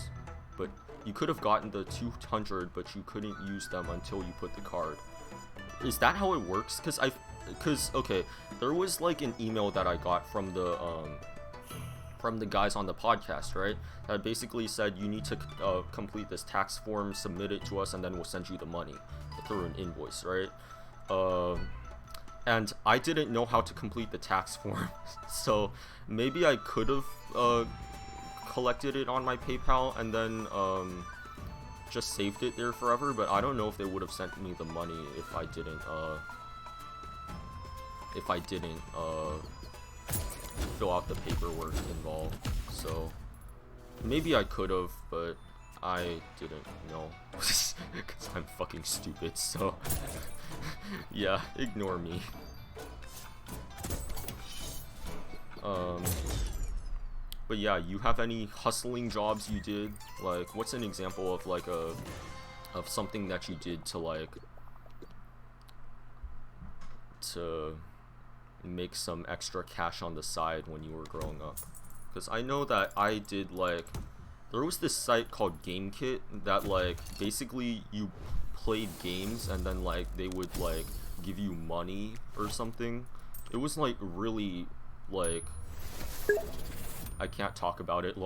but you could have gotten the 200, but you couldn't use them until you put the card. Is that how it works? Because okay, there was like an email that I got from the guys on the podcast, right? That basically said you need to complete this tax form, submit it to us, and then we'll send you the money through an invoice, right? And I didn't know how to complete the tax form, so maybe I could have collected it on my PayPal and then just saved it there forever, but I don't know if they would have sent me the money if I didn't fill out the paperwork involved. So maybe I could have, but I didn't know because I'm fucking stupid, so yeah, ignore me. But yeah, you have any hustling jobs you did? Like, what's an example of like of something that you did to like to make some extra cash on the side when you were growing up? Because I know that I did, like, there was this site called GameKit that like basically you played games and then like they would like give you money or something. It was like really like, I can't talk about it.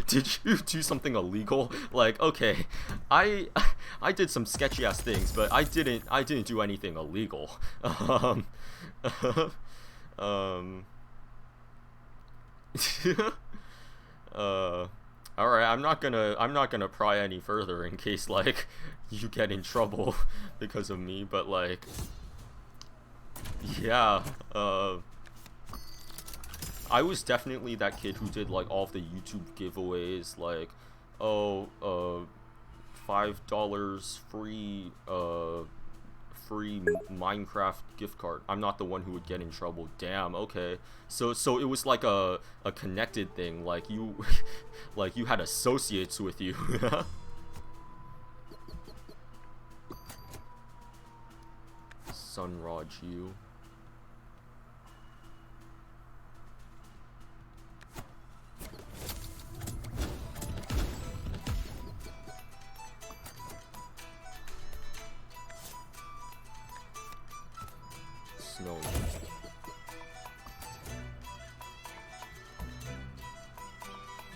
Did you do something illegal? Like, okay, I did some sketchy ass things, but I didn't do anything illegal. Alright, I'm not gonna pry any further in case like you get in trouble because of me, but like, yeah, I was definitely that kid who did like all of the YouTube giveaways, like, oh, $5 free Minecraft gift card. I'm not the one who would get in trouble. Damn, okay. So it was like a connected thing, like you like you had associates with you. Sunraj you. Snow.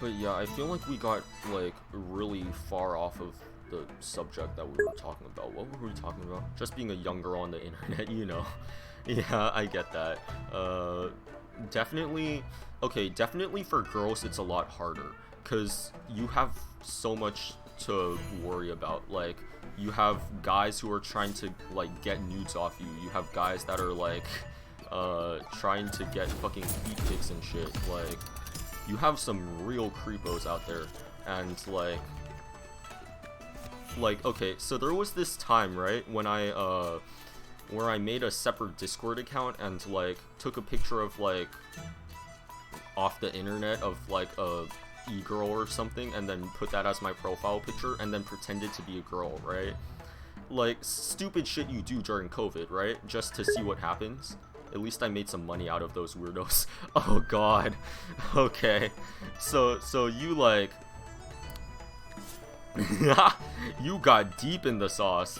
But yeah, I feel like we got like really far off of the subject that we were talking about. What were we talking about? Just being a young girl on the internet, you know. Yeah, I get that. Definitely, okay, definitely for girls it's a lot harder because you have so much to worry about. Like, you have guys who are trying to like get nudes off you. You have guys that are like trying to get fucking feet pics and shit. Like, you have some real creepos out there. And like okay, so there was this time, right, when I where I made a separate Discord account and like took a picture of like off the internet of like a e-girl or something and then put that as my profile picture and then pretended to be a girl, right? Like, stupid shit you do during COVID, right? Just to see what happens. At least I made some money out of those weirdos. Oh god. Okay. So you like you got deep in the sauce.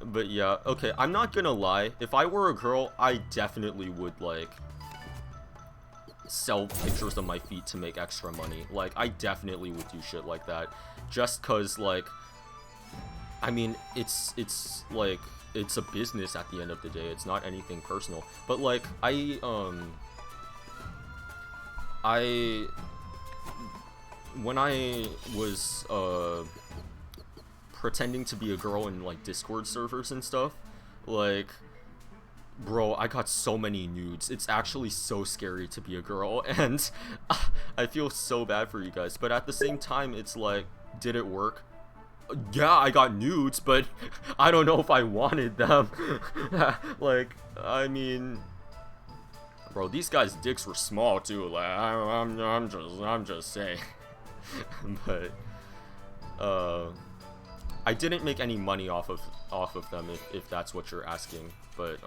But yeah, okay, I'm not gonna lie. If I were a girl, I definitely would like sell pictures of my feet to make extra money. Like, I definitely would do shit like that. Just cause like, I mean, it's like, it's a business at the end of the day. It's not anything personal. But like, when I was pretending to be a girl in like Discord servers and stuff, like, bro, I got so many nudes. It's actually so scary to be a girl, and I feel so bad for you guys. But at the same time, it's like, did it work? Yeah, I got nudes, but I don't know if I wanted them. Like, I mean, bro, these guys' dicks were small too. Like, I'm just saying. But I didn't make any money off of them, if that's what you're asking. But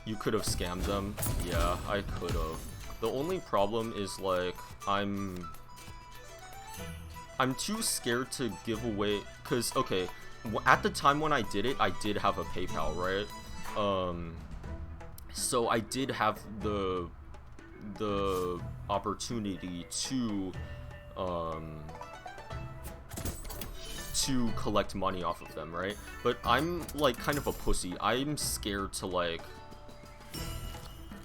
you could have scammed them. Yeah, I could have. The only problem is like I'm too scared to give away, cause okay, at the time when I did it, I did have a PayPal, right? So I did have the opportunity to collect money off of them, right? But I'm like kind of a pussy. I'm scared to like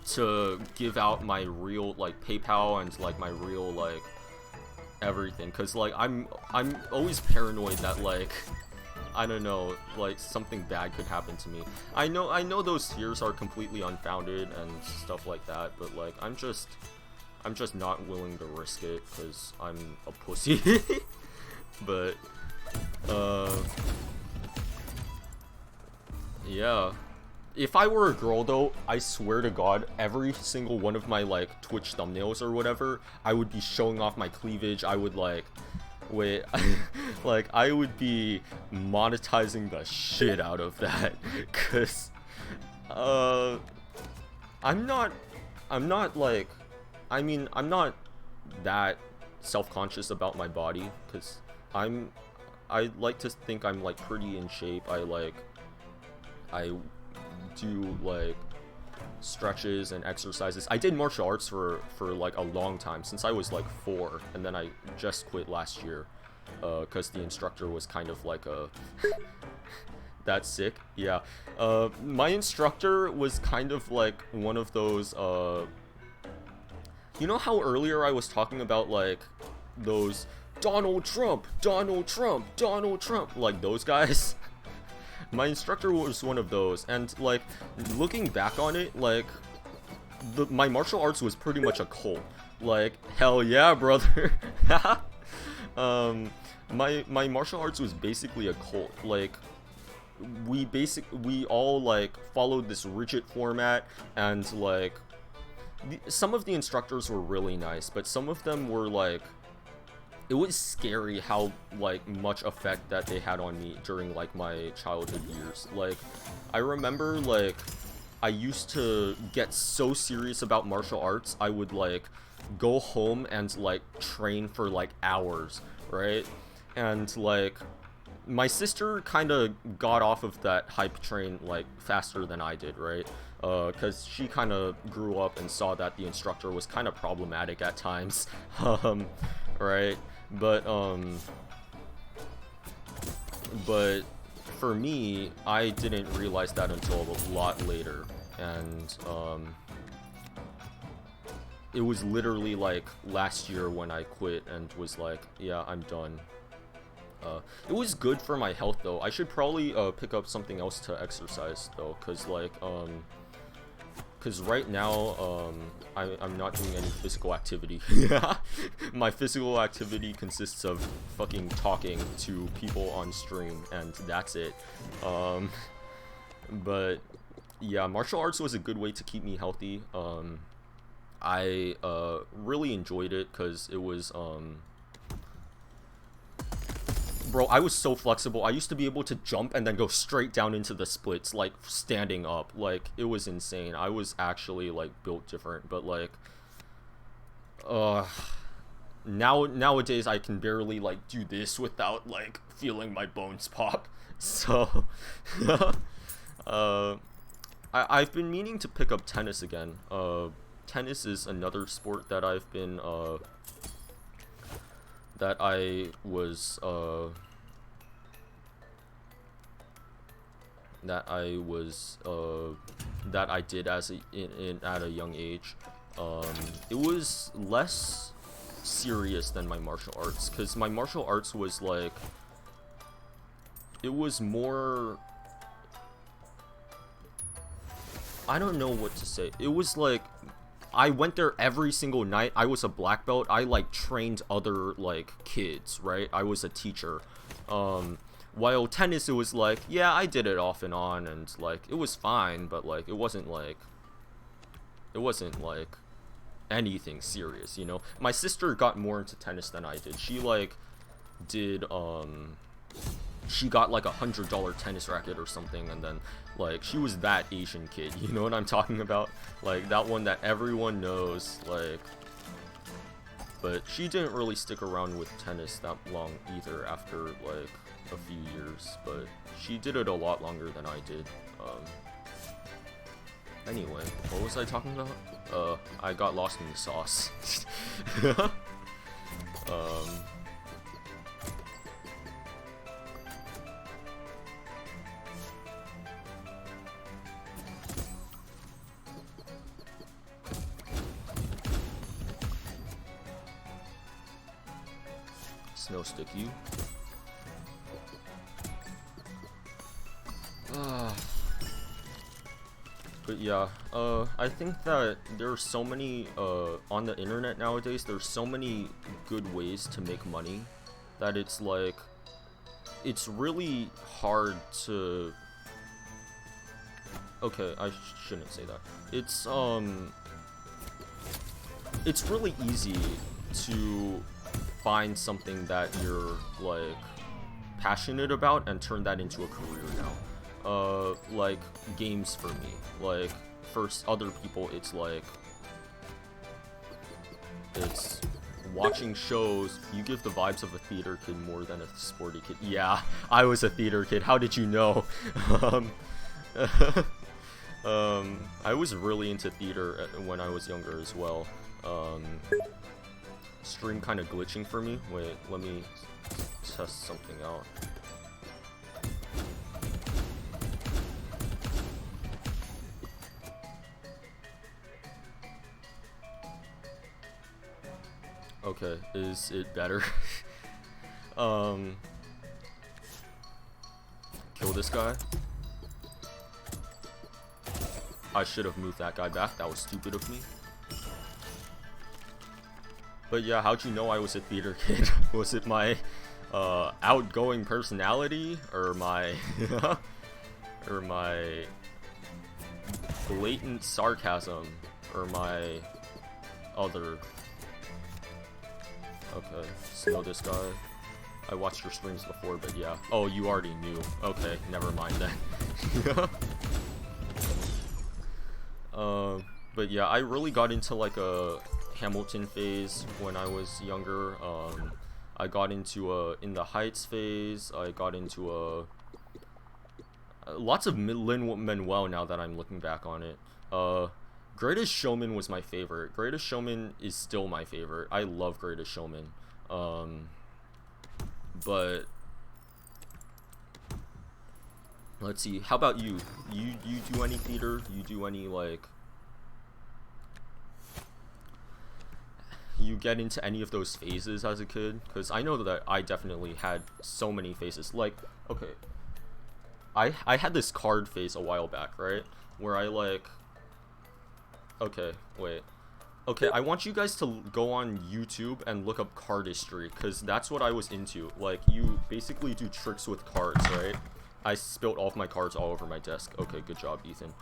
to give out my real like PayPal and like my real like everything, because like I'm always paranoid that like, I don't know, like something bad could happen to me. I know those fears are completely unfounded and stuff like that, but like I'm just not willing to risk it because I'm a pussy. But yeah, if I were a girl though, I swear to God, every single one of my like Twitch thumbnails or whatever, I would be showing off my cleavage. I would like, wait, like I would be monetizing the shit out of that, cause I'm not like, I mean, I'm not that self-conscious about my body, cause I like to think I'm like pretty in shape. I do like stretches and exercises. I did martial arts for like a long time, since I was like 4, and then I just quit last year because the instructor was kind of like a that's sick. Yeah, my instructor was kind of like one of those you know how earlier I was talking about like those Donald Trump, like those guys? My instructor was one of those, and like looking back on it, like my martial arts was pretty much a cult. Like, hell yeah, brother. My martial arts was basically a cult. Like we all like followed this rigid format, and like some of the instructors were really nice, but some of them were like, it was scary how like much effect that they had on me during like my childhood years. Like I remember like I used to get so serious about martial arts, I would like go home and like train for like hours, right? And like my sister kind of got off of that hype train like faster than I did, right? Because she kind of grew up and saw that the instructor was kind of problematic at times. Right? But for me, I didn't realize that until a lot later, and it was literally like last year when I quit and was like, yeah, I'm done. It was good for my health though. I should probably pick up something else to exercise though, cause like because right now I'm not doing any physical activity. My physical activity consists of fucking talking to people on stream, and that's it. But yeah, martial arts was a good way to keep me healthy. I really enjoyed it because it was bro, I was so flexible. I used to be able to jump and then go straight down into the splits, like standing up. Like it was insane. I was actually like built different, but like nowadays I can barely like do this without like feeling my bones pop. So I've been meaning to pick up tennis again. Tennis is another sport that I've been that I did as at a young age. It was less serious than my martial arts, because my martial arts was like, it was more, I don't know what to say. It was like, I went there every single night. I was a black belt. I like trained other like kids, right? I was a teacher. While tennis, it was like, yeah, I did it off and on, and like it was fine, but like it wasn't like anything serious, you know. My sister got more into tennis than I did. She like did she got like $100 tennis racket or something, and then like she was that Asian kid, you know what I'm talking about, like that one that everyone knows, like. But she didn't really stick around with tennis that long either after like a few years, but she did it a lot longer than I did. Anyway, what was I talking about? I got lost in the sauce. Snow stick you. But yeah, I think that there are so many, on the internet nowadays, there's so many good ways to make money that it's like, it's really hard to, okay, I shouldn't say that. It's really easy to find something that you're, like, passionate about and turn that into a career now. Like games for me. Like for other people, it's like it's watching shows. You give the vibes of a theater kid more than a sporty kid. Yeah, I was a theater kid. How did you know? I was really into theater when I was younger as well. Stream kind of glitching for me. Wait, let me test something out. Okay, is it better? Kill this guy. I should have moved that guy back. That was stupid of me. But yeah, how'd you know I was a theater kid? Was it my outgoing personality, or my or my blatant sarcasm, or my other? Okay, snow this guy. I watched your streams before, but yeah. Oh, you already knew. Okay, never mind then. But yeah, I really got into like a Hamilton phase when I was younger. I got into a In the Heights phase. I got into lots of Lin-Manuel now that I'm looking back on it. Greatest Showman was my favorite. Greatest Showman is still my favorite. I love Greatest Showman. But let's see. How about you? You do any theater? You do any like? You get into any of those phases as a kid? Because I know that I definitely had so many phases. Like, okay, I had this card phase a while back, right? Where I like. Okay, wait. Okay, I want you guys to go on YouTube and look up cardistry, because that's what I was into. Like, you basically do tricks with cards, right? I spilled all of my cards all over my desk. Okay, good job, Ethan.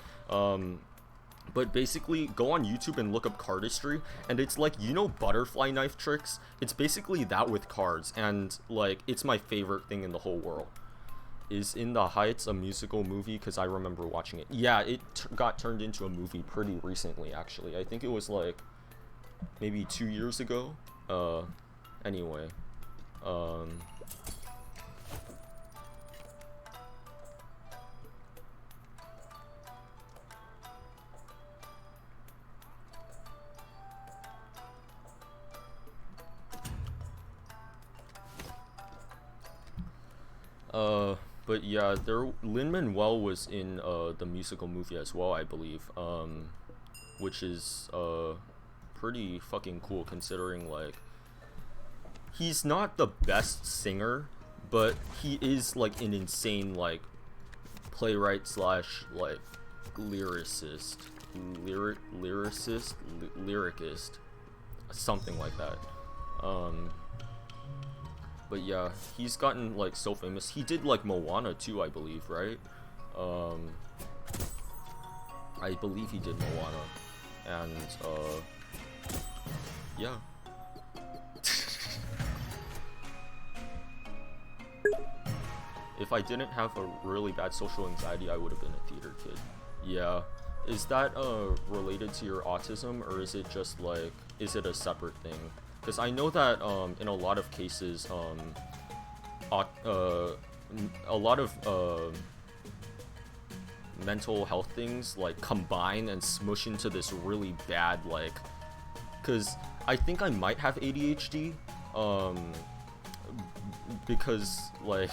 But basically, go on YouTube and look up cardistry, and it's like, you know, butterfly knife tricks? It's basically that with cards, and, like, it's my favorite thing in the whole world. Is In the Heights a musical movie? Because I remember watching it. Yeah, it got turned into a movie pretty recently, actually. I think it was, like, maybe 2 years ago. Anyway. But yeah, Lin-Manuel was in the musical movie as well, I believe. Which is pretty fucking cool, considering like he's not the best singer, but he is like an insane like playwright slash like lyricist, lyricist, something like that. But yeah, he's gotten like so famous. He did like Moana too, I believe, right? I believe he did Moana, and yeah. If I didn't have a really bad social anxiety, I would have been a theater kid. Yeah. Is that related to your autism, or is it just like, is it a separate thing? Because I know that in a lot of cases, a lot of mental health things like combine and smush into this really bad like, because I think I might have ADHD, because like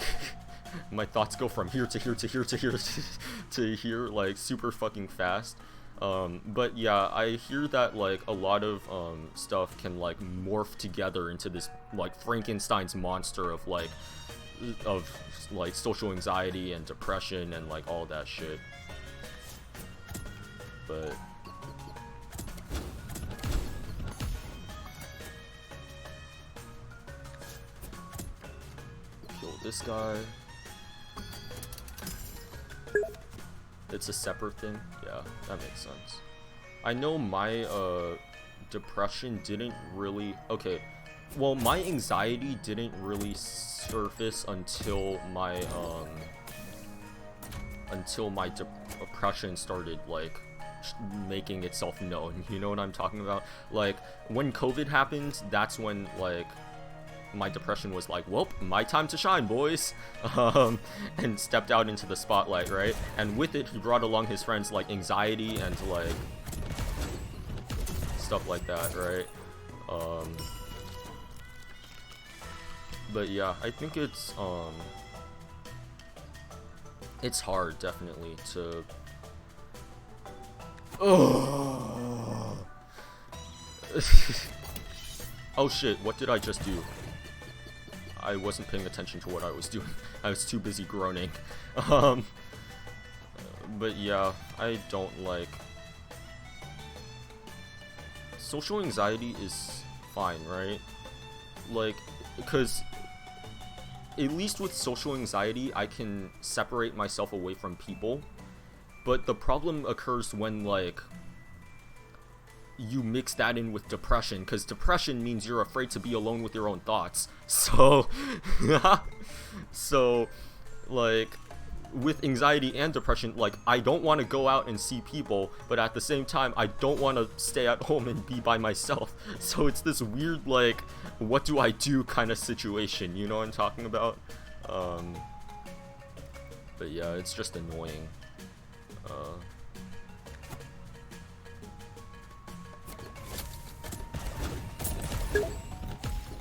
my thoughts go from here to here to here to here to here like super fucking fast. But yeah, I hear that like a lot of stuff can like morph together into this like Frankenstein's monster of like social anxiety and depression and like all that shit. But kill this guy. It's a separate thing? Yeah, that makes sense. I know my depression didn't really... Okay, well, my anxiety didn't really surface until my depression started like making itself known. You know what I'm talking about? Like when COVID happened, that's when like my depression was like, well, my time to shine, boys. And stepped out into the spotlight, right? And with it, he brought along his friends like anxiety and like stuff like that, right? But yeah, I think it's hard, definitely, to oh shit, what did I just do? I wasn't paying attention to what I was doing. I was too busy groaning. But yeah, I don't like... Social anxiety is fine, right? Like, because at least with social anxiety, I can separate myself away from people. But the problem occurs when, like, you mix that in with depression, because depression means you're afraid to be alone with your own thoughts. So, so, like, with anxiety and depression, like, I don't want to go out and see people, but at the same time, I don't want to stay at home and be by myself. So it's this weird, like, what do I do kind of situation, you know what I'm talking about? But yeah, it's just annoying.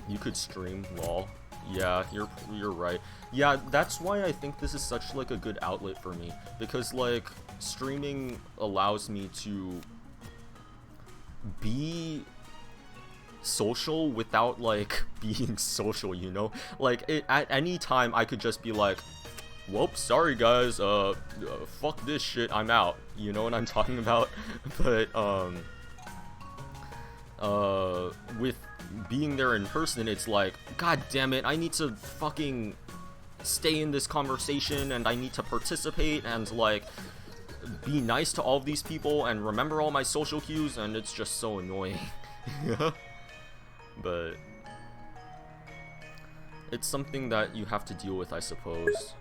You could stream, lol. Yeah, you're right. Yeah, that's why I think this is such like a good outlet for me, because like streaming allows me to be social without like being social, you know? Like at any time I could just be like, whoop, sorry guys, fuck this shit, I'm out. You know what I'm talking about? But with being there in person, it's like, god damn it, I need to fucking stay in this conversation, and I need to participate and like be nice to all of these people and remember all my social cues, and it's just so annoying. But it's something that you have to deal with, I suppose.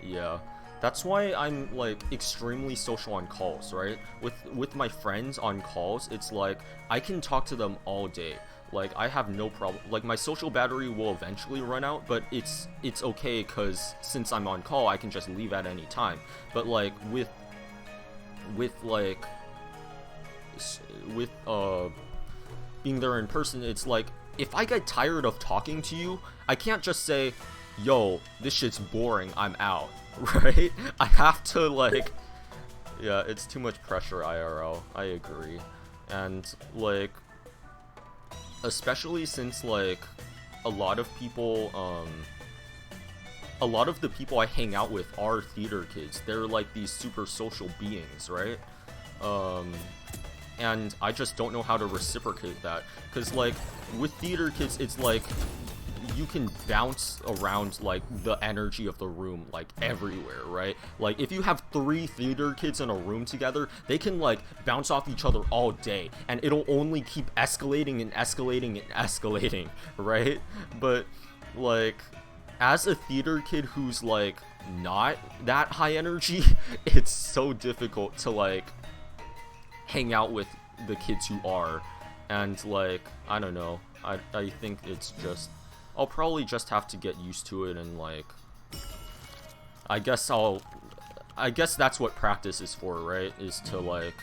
Yeah, that's why I'm like extremely social on calls, right? With my friends on calls, it's like I can talk to them all day. Like I have no problem. Like my social battery will eventually run out, but it's okay, because since I'm on call, I can just leave at any time. But like with being there in person, it's like if I get tired of talking to you, I can't just say, yo, this shit's boring, I'm out, right? I have to like, yeah, it's too much pressure IRL, I agree. And like, especially since like a lot of people, a lot of the people I hang out with are theater kids. They're like these super social beings, right? And I just don't know how to reciprocate that. Because, like, with theater kids, it's like, you can bounce around, like, the energy of the room, like, everywhere, right? Like, if you have 3 theater kids in a room together, they can, like, bounce off each other all day, and it'll only keep escalating and escalating and escalating, right? But, like, as a theater kid who's, like, not that high energy, it's so difficult to, like, hang out with the kids who are. And, like, I don't know, I think it's just, I'll probably just have to get used to it, and, like, I guess that's what practice is for, right? Is to, like,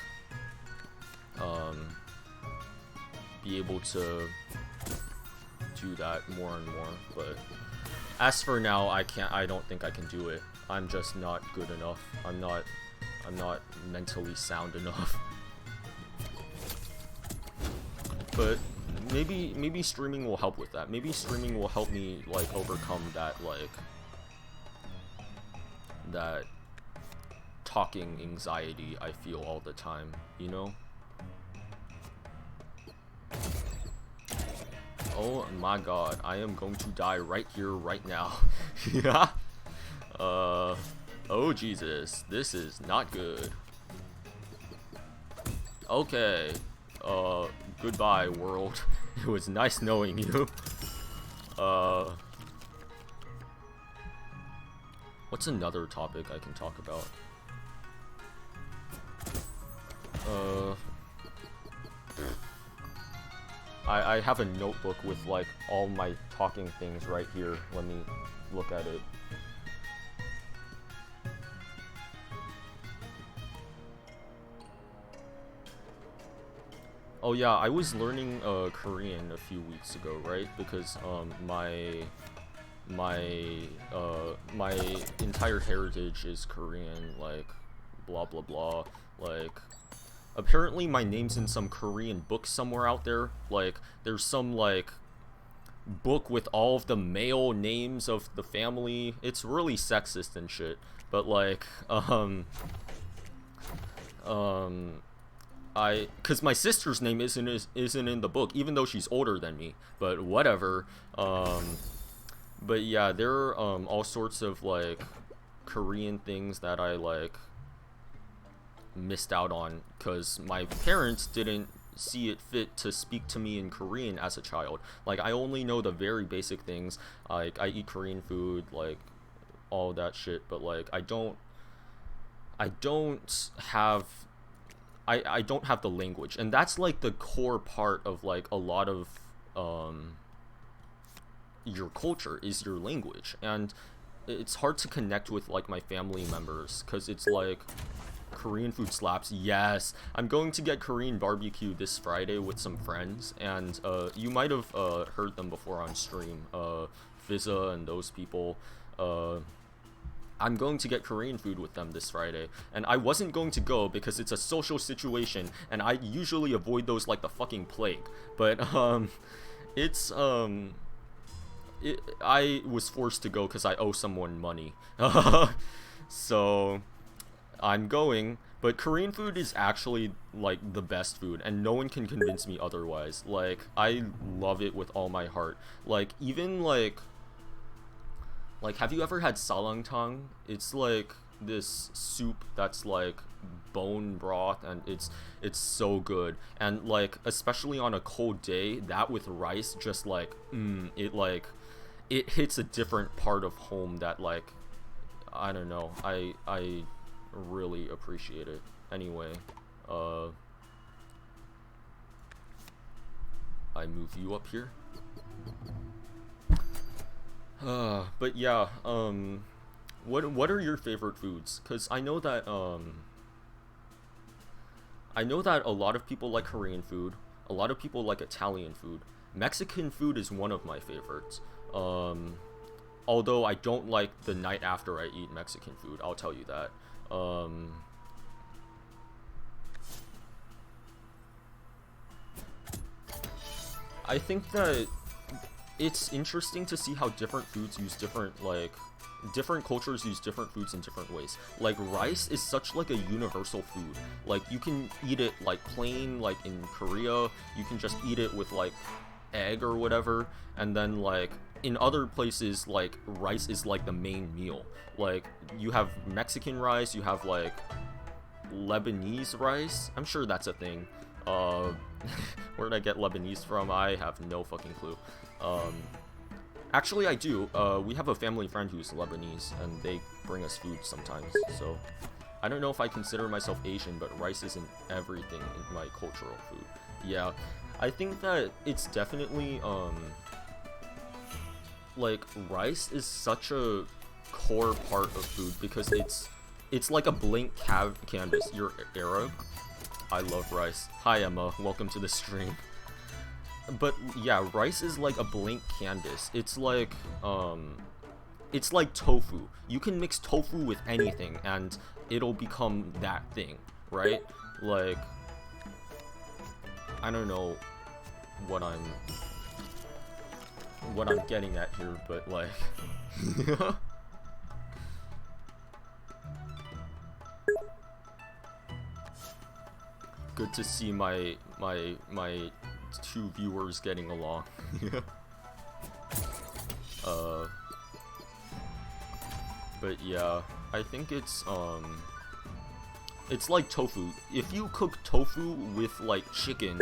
be able to do that more and more. But as for now, I don't think I can do it. I'm just not good enough. I'm not mentally sound enough. But maybe streaming will help with that. Maybe streaming will help me, like, overcome that, like, that talking anxiety I feel all the time, you know? Oh my god, I am going to die right here, right now. Yeah. Oh Jesus, this is not good. Okay. Goodbye, world. It was nice knowing you. What's another topic I can talk about? I have a notebook with, like, all my talking things right here. Let me look at it. Oh yeah, I was learning Korean a few weeks ago, right? Because my entire heritage is Korean, like, blah blah blah. Like, apparently my name's in some Korean book somewhere out there. Like, there's some, like, book with all of the male names of the family. It's really sexist and shit. But, like, cause my sister's name isn't in the book, even though she's older than me, but whatever. But yeah, there are, all sorts of, like, Korean things that I, like, missed out on, cause my parents didn't see it fit to speak to me in Korean as a child. Like, I only know the very basic things, like, I eat Korean food, like, all that shit, but, like, I don't have the language, and that's, like, the core part of, like, a lot of your culture is your language, and it's hard to connect with, like, my family members, because it's like, Korean food slaps. Yes, I'm going to get Korean barbecue this Friday with some friends, and you might have heard them before on stream, Fizza and those people. I'm going to get Korean food with them this Friday, and I wasn't going to go because it's a social situation, and I usually avoid those like the fucking plague. But I was forced to go because I owe someone money. So I'm going, but Korean food is actually, like, the best food, and no one can convince me otherwise. Like, I love it with all my heart. Like, even, like, have you ever had salangtang? It's like this soup that's like bone broth, and it's so good. And, like, especially on a cold day, that with rice, just like, it hits a different part of home that, like, I don't know, I really appreciate it. Anyway, I move you up here. But yeah, what are your favorite foods? Because I know that a lot of people like Korean food, a lot of people like Italian food. Mexican food is one of my favorites. Although I don't like the night after I eat Mexican food, I'll tell you that. I think that it's interesting to see how different foods use different, like, different cultures use different foods in different ways. Like, rice is such, like, a universal food. Like, you can eat it, like, plain, like, in Korea. You can just eat it with, like, egg or whatever. And then, like, in other places, like, rice is, like, the main meal. Like, you have Mexican rice, you have, like, Lebanese rice. I'm sure that's a thing. Where did I get Lebanese from? I have no fucking clue. Actually, I do. We have a family friend who's Lebanese, and they bring us food sometimes, so I don't know if I consider myself Asian, but rice isn't everything in my cultural food. Yeah, I think that it's definitely, like, rice is such a core part of food because it's like a blank canvas. You're Arab? I love rice. Hi, Emma. Welcome to the stream. But yeah, rice is like a blank canvas. It's like tofu. You can mix tofu with anything and it'll become that thing, right? Like, I don't know what I'm getting at here, but like good to see my two viewers getting along. But yeah, I think it's like tofu. If you cook tofu with like chicken,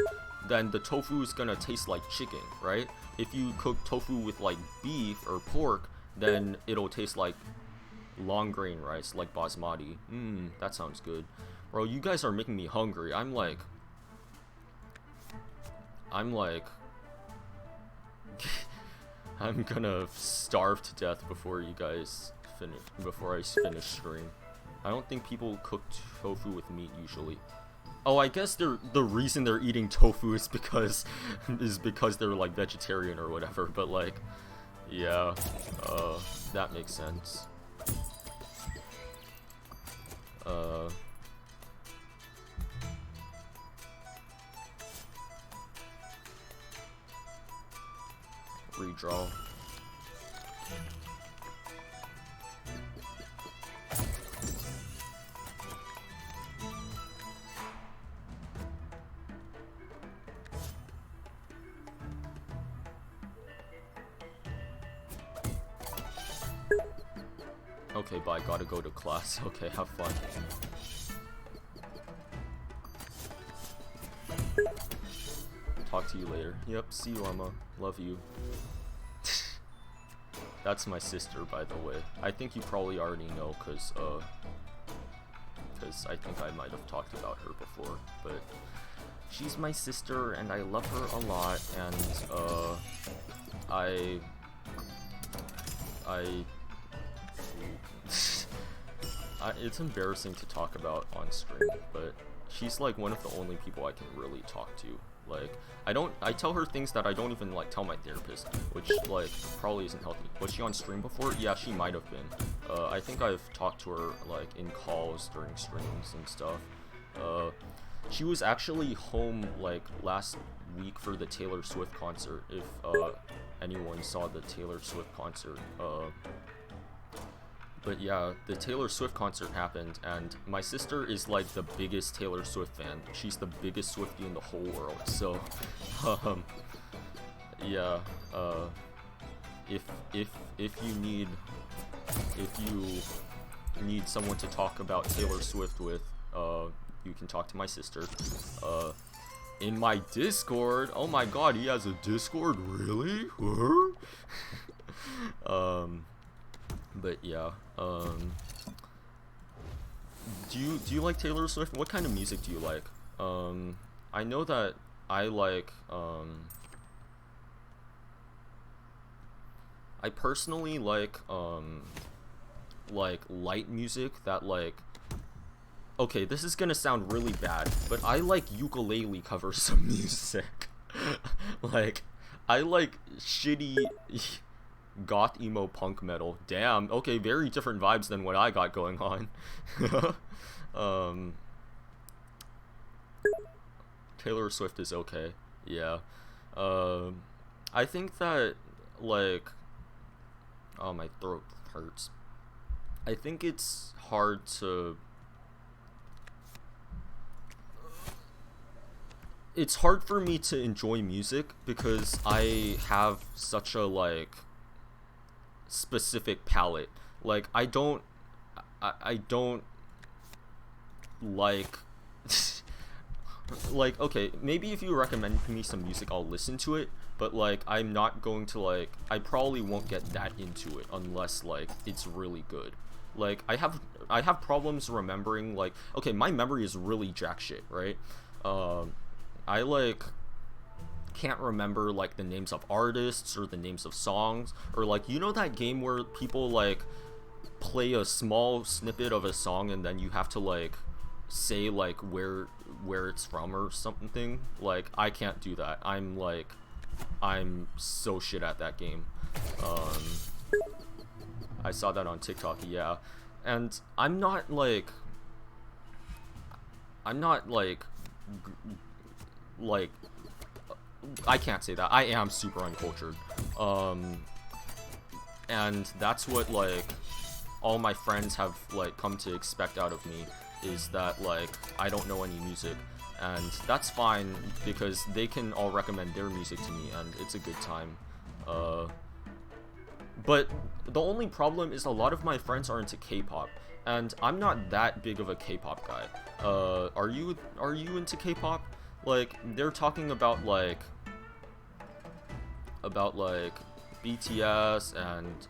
then the tofu is gonna taste like chicken, right? If you cook tofu with like beef or pork, then it'll taste like long grain rice, like basmati. That sounds good. Bro, you guys are making me hungry. I'm like I'm gonna starve to death before you guys finish, before I finish stream. I don't think people cook tofu with meat usually. Oh, I guess the reason they're eating tofu is because they're like vegetarian or whatever, but like, yeah, that makes sense. Redraw. Okay, bye. Gotta go to class. Okay, have fun. Talk to you later. Yep, see you, Emma. Love you. That's my sister, by the way. I think you probably already know, cause I think I might have talked about her before, but she's my sister, and I love her a lot, and, it's embarrassing to talk about on stream, but she's like one of the only people I can really talk to. Like, I tell her things that I don't even like tell my therapist, which like probably isn't healthy. Was she on stream before? Yeah, she might have been. I think I've talked to her like in calls during streams and stuff. She was actually home like last week for the Taylor Swift concert, if anyone saw the Taylor Swift concert. But yeah, the Taylor Swift concert happened, and my sister is like the biggest Taylor Swift fan. She's the biggest Swiftie in the whole world. So, yeah, if you need someone to talk about Taylor Swift with, you can talk to my sister. In my Discord. Oh my God, he has a Discord, really? But yeah, do you like Taylor Swift? What kind of music do you like? I know that I like, I personally like light music that like, okay, this is gonna sound really bad, but I like ukulele covers of music. Like, I like shitty goth emo punk metal. Damn, okay, very different vibes than what I got going on. Taylor Swift is okay. Yeah. I think that like, oh, my throat hurts. I think it's hard to, it's hard for me to enjoy music because I have such a, like, specific palette. Like, I don't like like, okay, maybe if you recommend me some music, I'll listen to it, but like, I'm not going to, like, I probably won't get that into it unless, like, it's really good. Like, I have problems remembering, like, okay, my memory is really jack shit, right? I, like, can't remember, like, the names of artists or the names of songs, or, like, you know that game where people, like, play a small snippet of a song and then you have to, like, say, like, where it's from or something? Like, I can't do that. I'm so shit at that game. I saw that on TikTok, yeah. And I'm not like I can't say that. I am super uncultured. And that's what, like, all my friends have, like, come to expect out of me, is that, like, I don't know any music. And that's fine, because they can all recommend their music to me, and it's a good time. But the only problem is a lot of my friends are into K-pop, and I'm not that big of a K-pop guy. Are you into K-pop? Like, they're talking about, like, BTS and,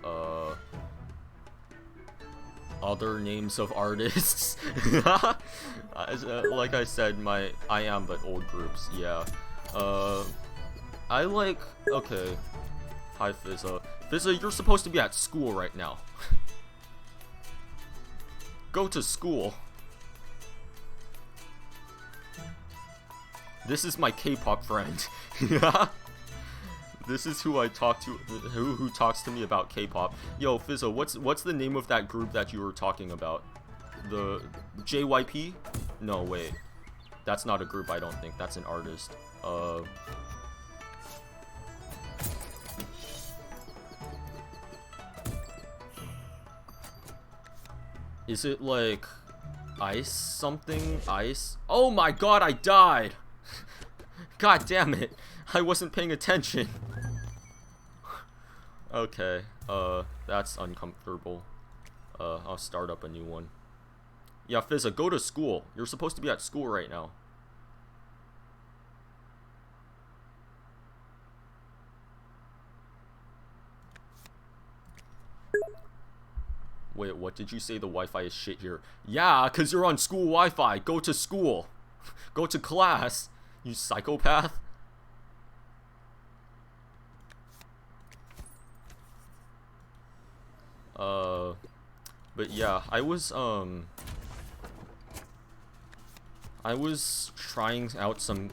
other names of artists. Like I said, I am but old groups, yeah. I like, okay. Hi, Fizza. Fizza, you're supposed to be at school right now. Go to school. This is my K-pop friend. This is who I talk to, who talks to me about K-pop. Yo, Fizzo, what's the name of that group that you were talking about? The JYP? No, wait. That's not a group, I don't think. That's an artist. Is it like Ice something? Ice? Oh my god, I died! God damn it. I wasn't paying attention. Okay, that's uncomfortable. I'll start up a new one. Yeah, Fizza, go to school. You're supposed to be at school right now. Wait, what did you say? The Wi-Fi is shit here. Yeah, cause you're on school Wi-Fi. Go to school. Go to class. You psychopath. But yeah, I was trying out some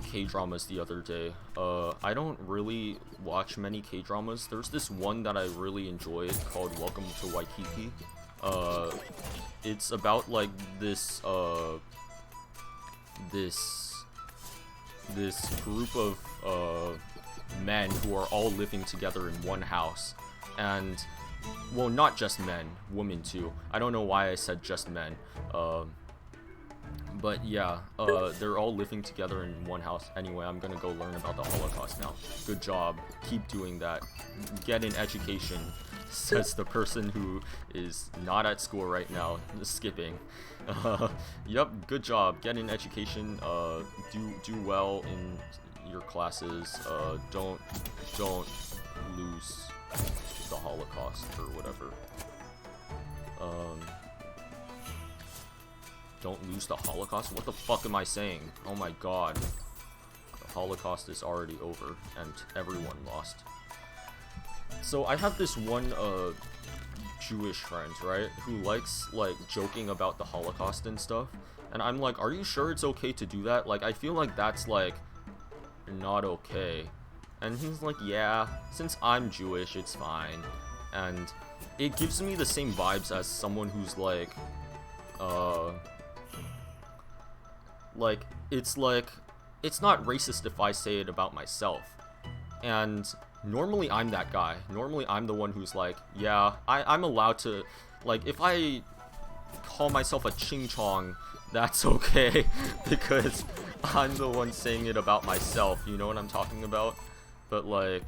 K-dramas the other day. I don't really watch many K-dramas. There's this one that I really enjoyed called Welcome to Waikiki. It's about, like, this group of men who are all living together in one house, and, well, not just men, women too. I don't know why I said just men. But yeah, they're all living together in one house. Anyway, I'm gonna go learn about the Holocaust now. Good job. Keep doing that. Get an education, says the person who is not at school right now, skipping. Yep, good job. Get an education. Do well in your classes. Don't lose the Holocaust or whatever. Don't lose the Holocaust? What the fuck am I saying? Oh my god. The Holocaust is already over, and everyone lost. So I have this one, Jewish friend, right? Who likes, like, joking about the Holocaust and stuff. And I'm like, are you sure it's okay to do that? Like, I feel like that's, like, not okay. And he's like, yeah, since I'm Jewish, it's fine. And it gives me the same vibes as someone who's like, it's not racist if I say it about myself. And Normally I'm that guy. Normally I'm the one who's like, yeah, I'm allowed to, like, if I call myself a ching chong, that's okay, because I'm the one saying it about myself, you know what I'm talking about? But like,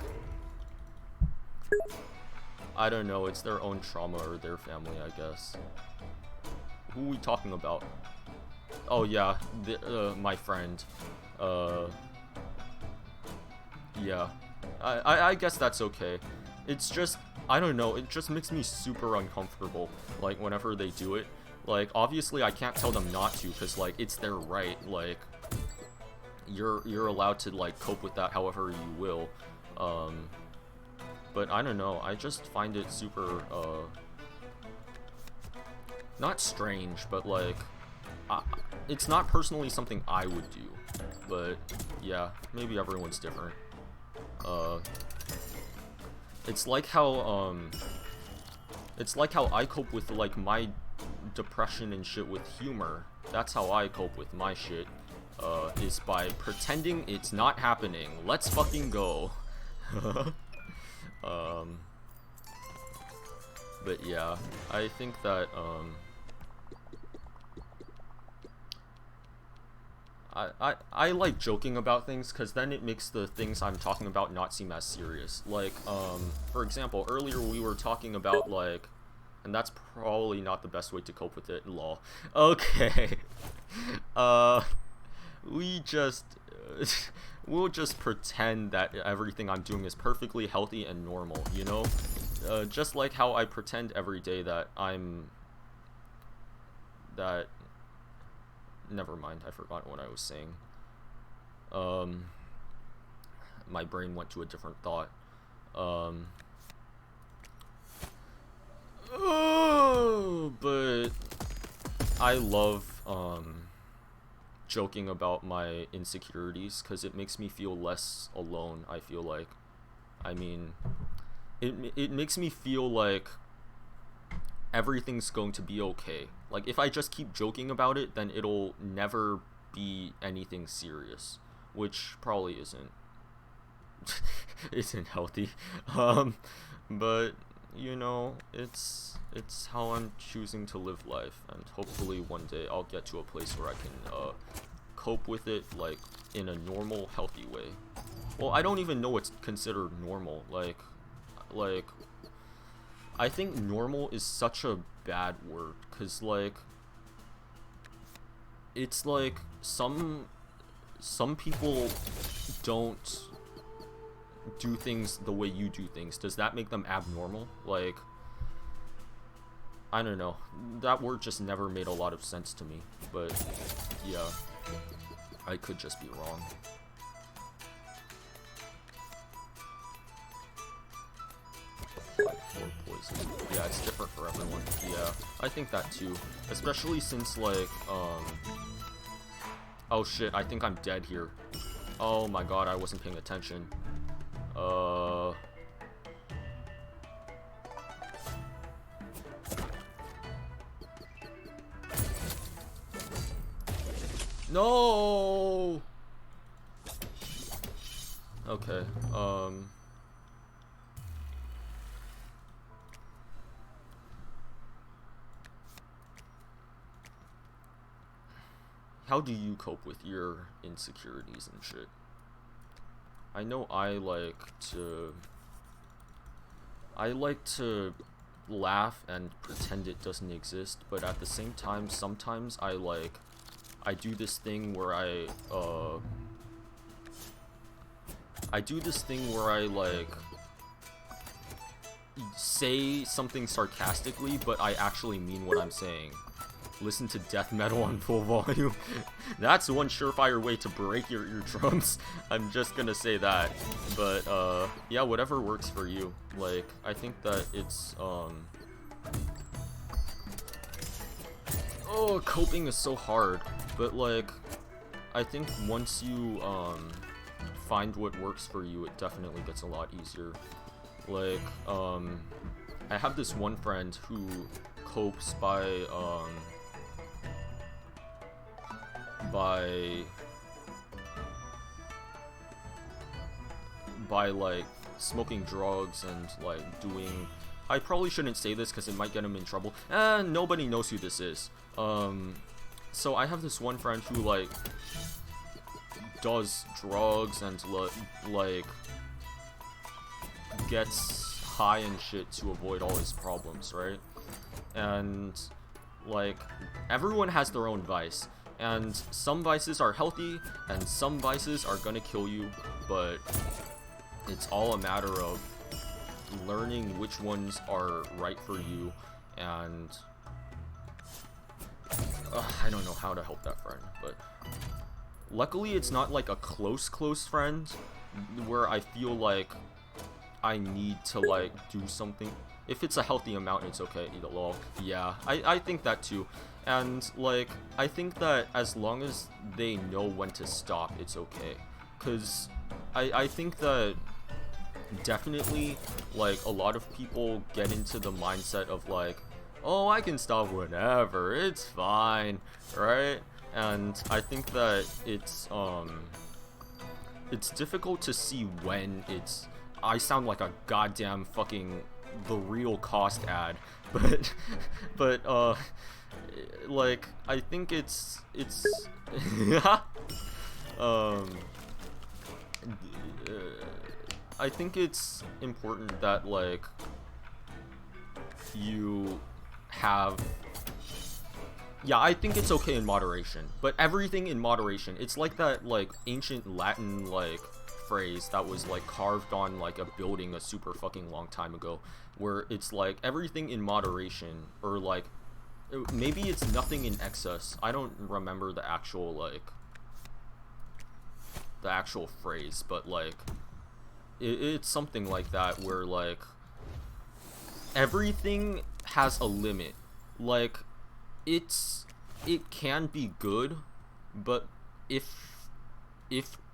I don't know, it's their own trauma or their family, I guess. Who are we talking about? Oh yeah, my friend. Yeah. I guess that's okay. It's just, I don't know, it just makes me super uncomfortable, like, whenever they do it. Like, obviously I can't tell them not to, because, like, it's their right, like, you're allowed to, like, cope with that however you will. But I don't know, I just find it super, not strange, but, like, it's not personally something I would do. But, yeah, maybe everyone's different. It's like how I cope with, like, my depression and shit with humor. That's how I cope with my shit, is by pretending it's not happening. Let's fucking go. But yeah, I think that, I like joking about things, because then it makes the things I'm talking about not seem as serious. Like, for example, earlier we were talking about, like, and that's probably not the best way to cope with it, lol. Okay. We'll just pretend that everything I'm doing is perfectly healthy and normal, you know? Just like how I pretend every day that never mind, I forgot what I was saying. My brain went to a different thought. But I love, joking about my insecurities, because it makes me feel less alone, I feel like. I mean, it makes me feel like everything's going to be okay. Like, if I just keep joking about it, then it'll never be anything serious, which probably isn't healthy. But you know, it's how I'm choosing to live life, and hopefully one day I'll get to a place where I can cope with it, like, in a normal, healthy way. Well, I don't even know what's considered normal. Like I think normal is such a bad word, because, like, it's like some people don't do things the way you do things. Does that make them abnormal? Like, I don't know. That word just never made a lot of sense to me. But yeah, I could just be wrong. Poison. Yeah, it's different for everyone. Yeah, I think that too. Especially since, like, oh shit, I think I'm dead here. Oh my god, I wasn't paying attention. No! Okay, how do you cope with your insecurities and shit? I know I like to laugh and pretend it doesn't exist, but at the same time, sometimes I do this thing where I like say something sarcastically, but I actually mean what I'm saying. Listen to death metal on full volume. That's one surefire way to break your eardrums. I'm just gonna say that. But yeah, whatever works for you. Like, I think that it's oh, coping is so hard. But like, I think once you find what works for you, it definitely gets a lot easier. Like, I have this one friend who copes by like smoking drugs and like doing. I probably shouldn't say this because it might get him in trouble. Nobody knows who this is. So I have this one friend who like does drugs and like gets high and shit to avoid all his problems, right? And like everyone has their own vice, and some vices are healthy and some vices are gonna kill you, but it's all a matter of learning which ones are right for you. And I don't know how to help that friend, but luckily it's not like a close friend where I feel like I need to like do something. If it's a healthy amount, it's okay. Lol. Yeah, I think that too. And like I think that as long as they know when to stop, it's okay. Cause I think that definitely like a lot of people get into the mindset of like, oh, I can stop whenever, it's fine, right? And I think that it's difficult to see when it's. I sound like a goddamn fucking The Real Cost ad, but like I think it's I think it's important that like you have. Yeah, I think it's okay in moderation, but everything in moderation. It's like that like ancient Latin like phrase that was like carved on like a building a super fucking long time ago, where it's like everything in moderation, or like maybe it's nothing in excess. I don't remember the actual phrase, but like it's something like that, where like everything has a limit. Like it can be good, but if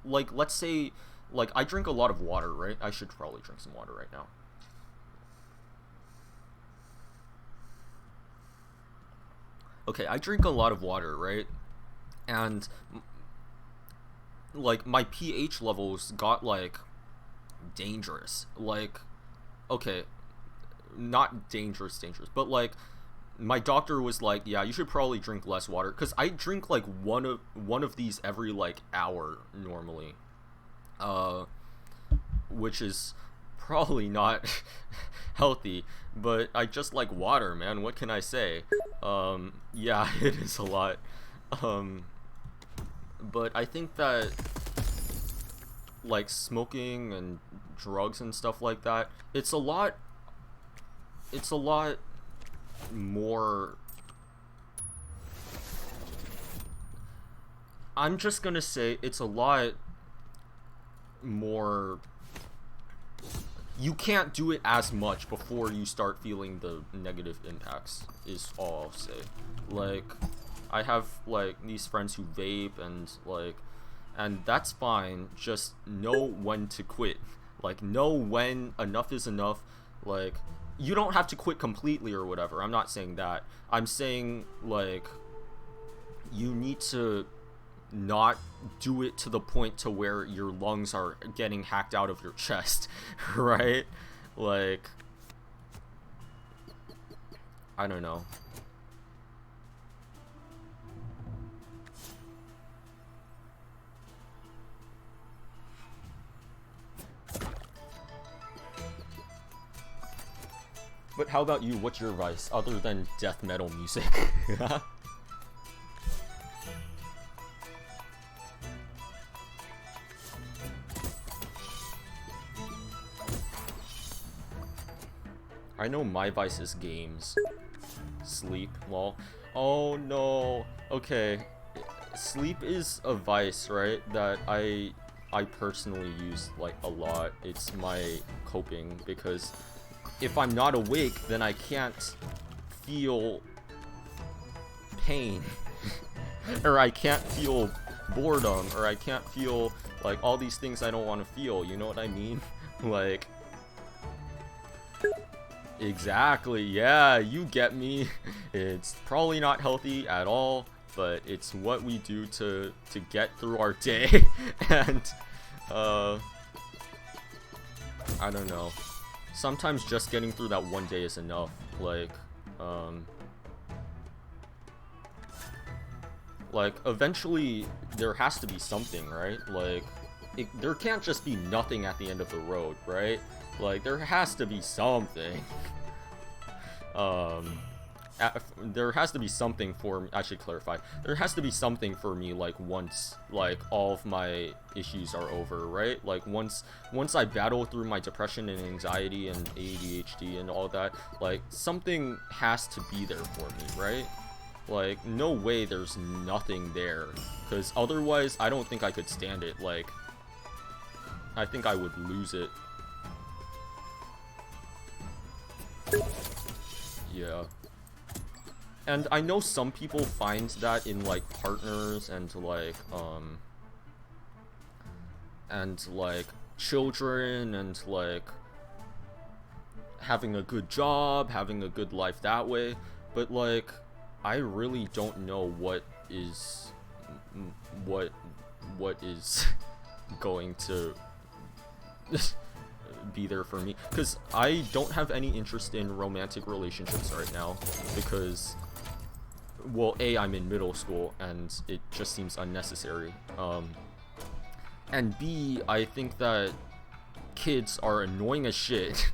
like let's say like I drink a lot of water, right? I should probably drink some water right now. Okay, I drink a lot of water, right? And like my pH levels got like dangerous. Like, okay, not dangerous, but like my doctor was like, yeah, you should probably drink less water, because I drink like one of these every like hour normally, which is probably not healthy, but I just like water, man. What can I say? Yeah, it is a lot. But I think that like smoking and drugs and stuff like that, it's a lot more. I'm just gonna say it's a lot more. You can't do it as much before you start feeling the negative impacts, is all I'll say. Like, I have like these friends who vape and that's fine. Just know when to quit. Like, know when enough is enough. Like, you don't have to quit completely or whatever. I'm not saying that. I'm saying like you need to not do it to the point to where your lungs are getting hacked out of your chest, right? Like, I don't know. But how about you? What's your vice other than death metal music? I know my vice is games. Sleep, lol. Oh no. Okay. Sleep is a vice, right? That I personally use like a lot. It's my coping, because if I'm not awake, then I can't feel pain. Or I can't feel boredom, or I can't feel like all these things I don't want to feel, you know what I mean? Like, exactly, yeah, you get me. It's probably not healthy at all, but it's what we do to get through our day. And I don't know. Sometimes just getting through that one day is enough. Like, eventually, there has to be something, right? Like, there can't just be nothing at the end of the road, right? Like, there has to be something. There has to be something for me. I should clarify. There has to be something for me, like, once, like, all of my issues are over, right? Like, once I battle through my depression and anxiety and ADHD and all that, like, something has to be there for me, right? Like, no way there's nothing there. Because otherwise, I don't think I could stand it. Like, I think I would lose it. Yeah. And I know some people find that in, like, partners and, like, children and, like, having a good job, having a good life that way. But, like, I really don't know what is going to be there for me, because I don't have any interest in romantic relationships right now, because, well, A, I'm in middle school and it just seems unnecessary, and B, I think that kids are annoying as shit.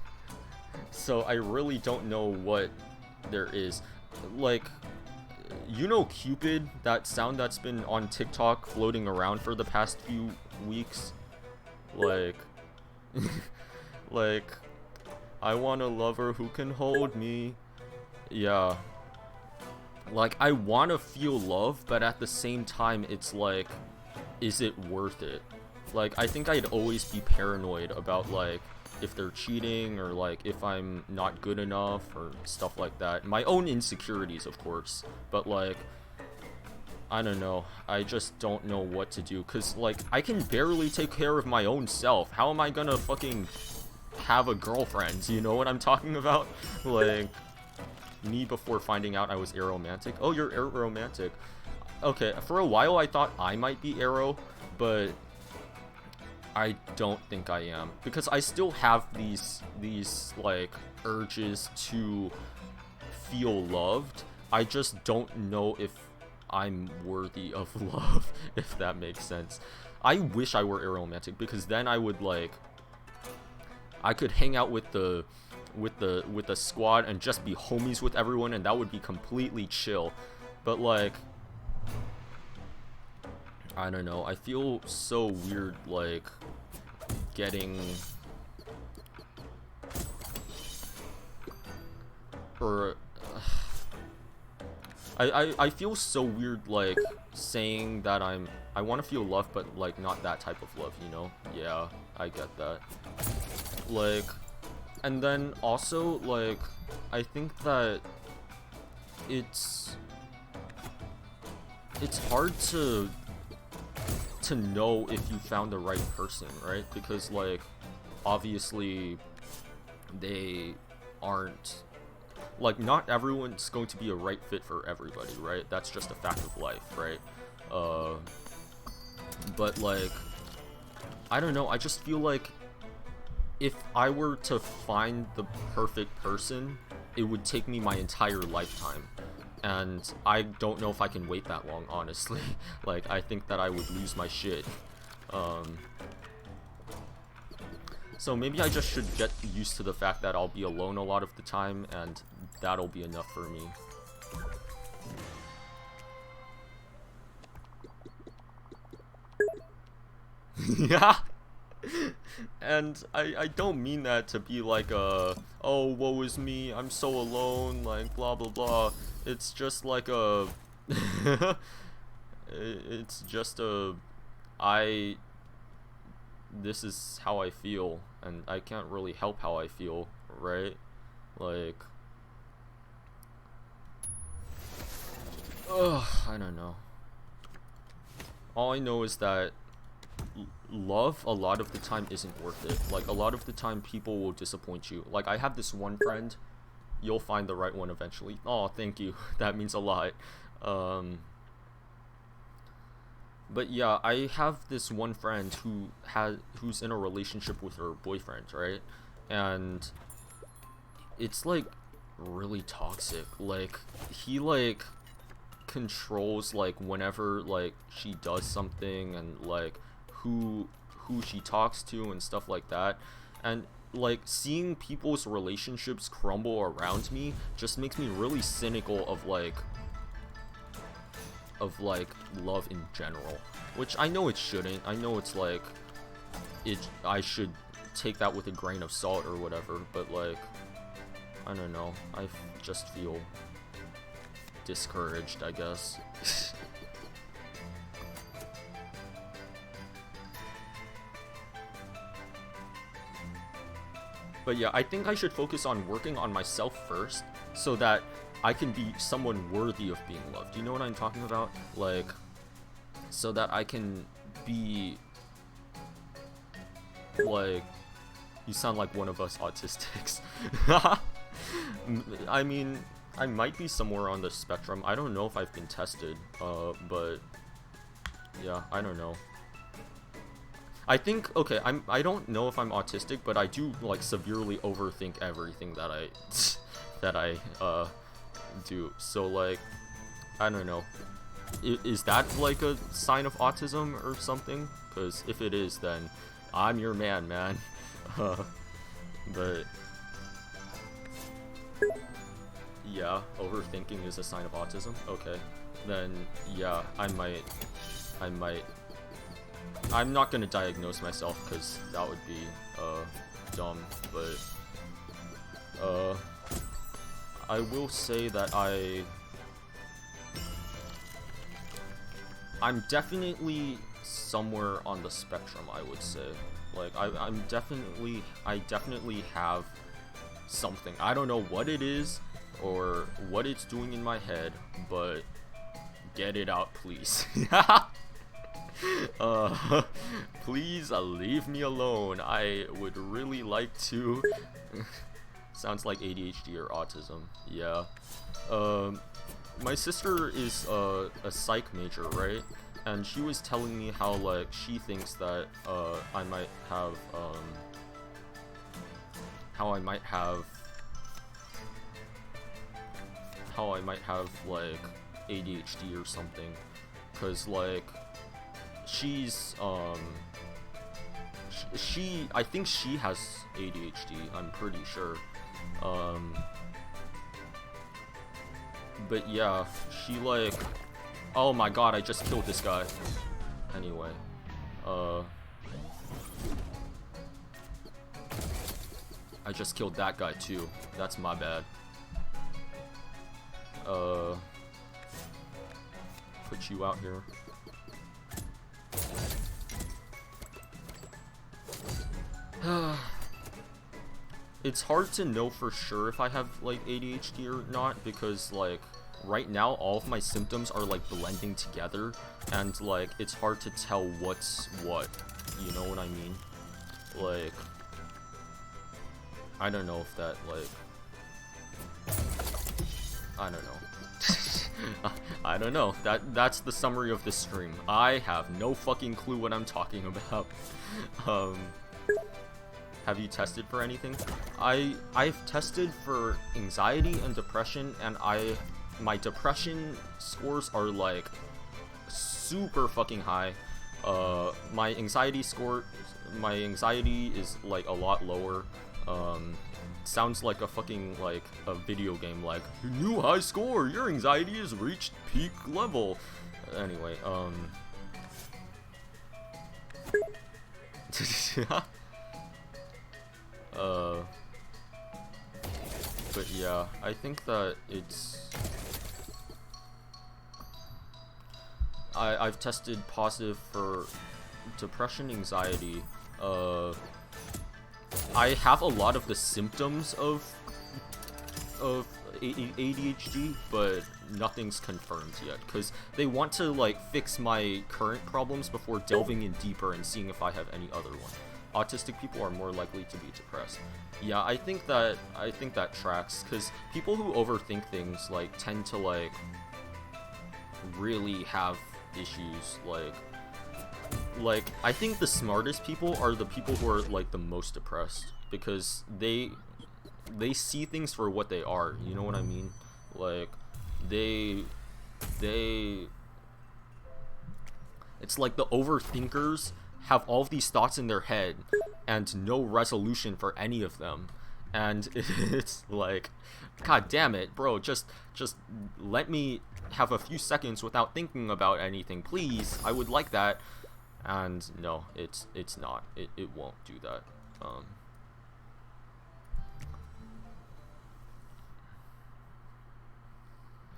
So I really don't know what there is. Like, you know Cupid, that sound that's been on TikTok floating around for the past few weeks? Like, like, I want a lover who can hold me. Yeah. Like, I want to feel love, but at the same time, it's like, is it worth it? Like, I think I'd always be paranoid about, like, if they're cheating, or, like, if I'm not good enough, or stuff like that. My own insecurities, of course. But, like, I don't know. I just don't know what to do. Because, like, I can barely take care of my own self. How am I gonna fucking have a girlfriend? You know what I'm talking about? Like, me before finding out I was aromantic. Oh, you're aromantic. Okay, for a while I thought I might be aro, but I don't think I am, because I still have these like urges to feel loved. I just don't know if I'm worthy of love, if that makes sense. I wish I were aromantic, because then I would, like, I could hang out with the squad and just be homies with everyone, and that would be completely chill. But, like, I don't know, I feel so weird, like, getting, or I feel so weird, like, saying that I want to feel love, but, like, not that type of love, you know? Yeah, I get that. Like, and then also, like, I think that it's hard to know if you found the right person, right? Because, like, obviously they aren't, like, not everyone's going to be a right fit for everybody, right? That's just a fact of life, right? But, like, I don't know, I just feel like if I were to find the perfect person, it would take me my entire lifetime. And I don't know if I can wait that long, honestly. Like, I think that I would lose my shit. So maybe I just should get used to the fact that I'll be alone a lot of the time, and that'll be enough for me. Yeah. And I don't mean that to be like a, oh, woe is me, I'm so alone, like, blah blah blah. It's just like a it's just a, this is how I feel, and I can't really help how I feel, right? Like, ugh, I don't know. All I know is that love a lot of the time isn't worth it. Like, a lot of the time people will disappoint you. Like, I have this one friend, you'll find the right one eventually. Oh, thank you. That means a lot. But yeah, I have this one friend who's in a relationship with her boyfriend, right? And it's like really toxic. Like he like controls like whenever like she does something, and like who she talks to and stuff like that. And like seeing people's relationships crumble around me just makes me really cynical of like love in general, which I know it shouldn't. I know it's like I should take that with a grain of salt or whatever, but like I don't know, I just feel discouraged, I guess. But yeah, I think I should focus on working on myself first, so that I can be someone worthy of being loved. You know what I'm talking about? Like, so that I can be like, you sound like one of us autistics. I mean, I might be somewhere on the spectrum. I don't know if I've been tested, but yeah, I don't know. I think, okay, I don't know if I'm autistic, but I do like severely overthink everything that I do. So like, I don't know. Is that like a sign of autism or something? Because if it is, then I'm your man. But yeah, overthinking is a sign of autism. Okay, then yeah, I might. I'm not gonna diagnose myself because that would be dumb. But I will say that I'm definitely somewhere on the spectrum, I would say. Like, I definitely have something. I don't know what it is or what it's doing in my head, but get it out, please. Please leave me alone. I would really like to. Sounds like ADHD or autism. Yeah. My sister is a psych major, right? And she was telling me how like she thinks that I might have like ADHD or something, cause like she's I think she has ADHD, I'm pretty sure. But yeah, she like, oh my god, I just killed this guy. Anyway, I just killed that guy too. That's my bad. Put you out here. It's hard to know for sure if I have like ADHD or not, because like right now all of my symptoms are like blending together, and like it's hard to tell what's what, you know what I mean? Like, I don't know if that like, I don't know. I don't know. That's the summary of this stream. I have no fucking clue what I'm talking about. Have you tested for anything? I've tested for anxiety and depression, and my depression scores are like super fucking high. My anxiety is like a lot lower. Sounds like a fucking like a video game, like new high score, your anxiety has reached peak level. Anyway, but yeah, I think that it's I've tested positive for depression, anxiety. I have a lot of the symptoms of ADHD, but nothing's confirmed yet, because they want to like fix my current problems before delving in deeper and seeing if I have any other one. Autistic people are more likely to be depressed. Yeah, I think that tracks, because people who overthink things like tend to like really have issues. Like like, I think the smartest people are the people who are like the most depressed, because they see things for what they are, you know what I mean? Like, they it's like the overthinkers have all of these thoughts in their head and no resolution for any of them, and it's like, god damn it, bro, just let me have a few seconds without thinking about anything, please. I would like that. And no, it's not. It won't do that.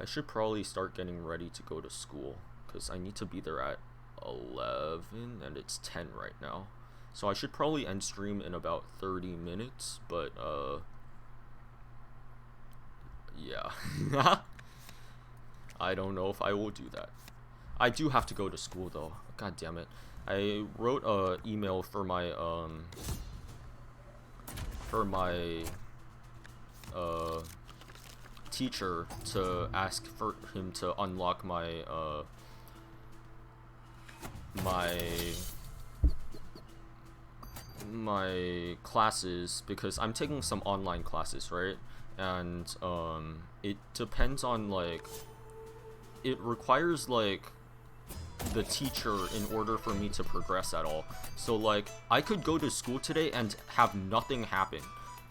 I should probably start getting ready to go to school, because I need to be there at 11 and it's 10 right now. So I should probably end stream in about 30 minutes, but yeah. I don't know if I will do that. I do have to go to school though. God damn it. I wrote a email for my teacher to ask for him to unlock my my classes, because I'm taking some online classes, right? And it depends on, like, it requires like the teacher in order for me to progress at all. So like, I could go to school today and have nothing happen,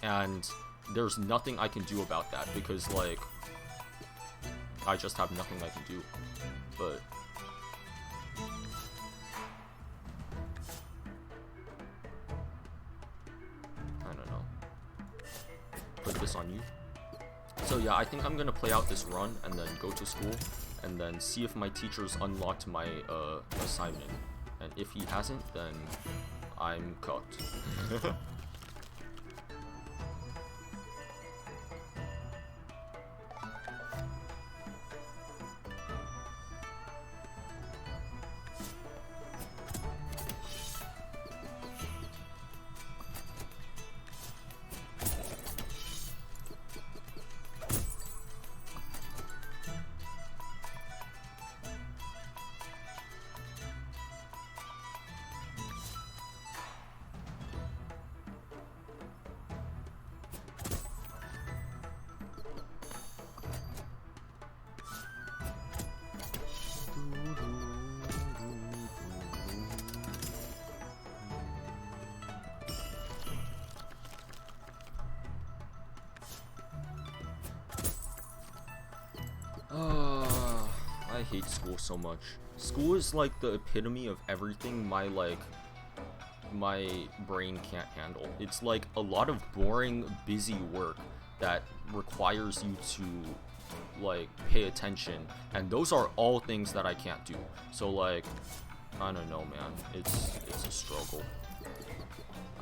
and there's nothing I can do about that, because like, I just have nothing I can do. But I don't know. Put this on you. So yeah, I think I'm gonna play out this run and then go to school, and then see if my teacher's unlocked my assignment. And if he hasn't, then I'm cooked. I hate school so much. School is like the epitome of everything my brain can't handle. It's like a lot of boring, busy work that requires you to like pay attention, and those are all things that I can't do. So like, I don't know, man. It's a struggle.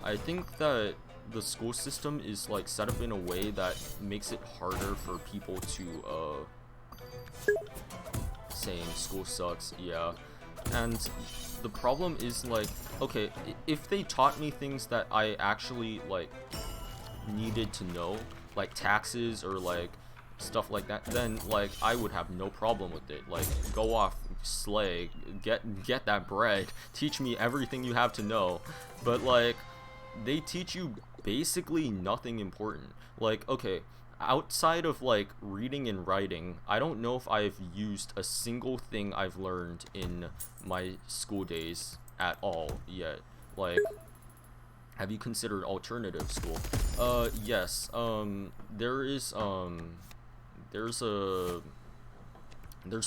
I think that the school system is like set up in a way that makes it harder for people to saying school sucks, yeah. And the problem is like, okay, if they taught me things that I actually like needed to know, like taxes or like stuff like that, then like I would have no problem with it. Like, go off, slay, get that bread, teach me everything you have to know. But like, they teach you basically nothing important. Like, okay, outside of like reading and writing, I don't know if I've used a single thing I've learned in my school days at all yet. Like, have you considered alternative school? Yes. There's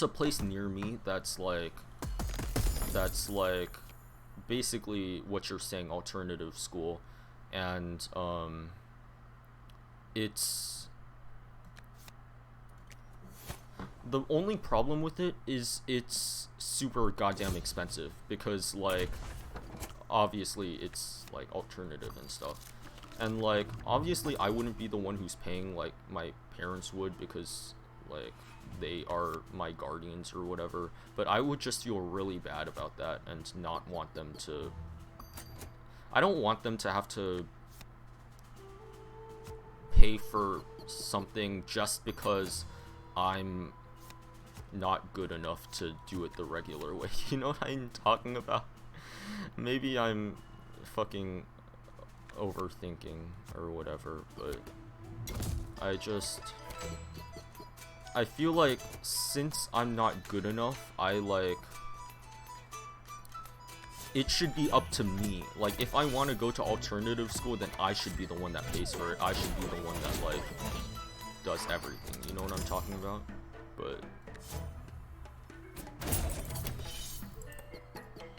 a place near me that's like basically what you're saying, alternative school. And the only problem with it is it's super goddamn expensive, because like obviously it's like alternative and stuff, and like obviously I wouldn't be the one who's paying, like my parents would, because like they are my guardians or whatever, but I would just feel really bad about that and not want them to, I don't want them to have to pay for something just because I'm not good enough to do it the regular way. You know what I'm talking about? Maybe I'm fucking overthinking or whatever, but I feel like since I'm not good enough, it should be up to me. Like, if I want to go to alternative school, then I should be the one that pays for it. I should be the one that, like, does everything. You know what I'm talking about? But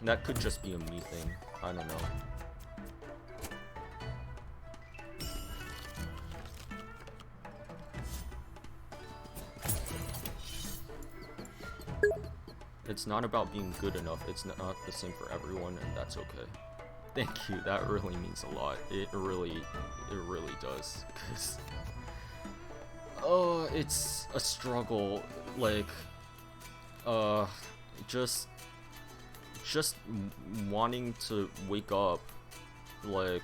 that could just be a me thing. I don't know. It's not about being good enough. It's not the same for everyone, and that's okay. Thank you. That really means a lot. It really does. Cause, it's a struggle. Like, just wanting to wake up. Like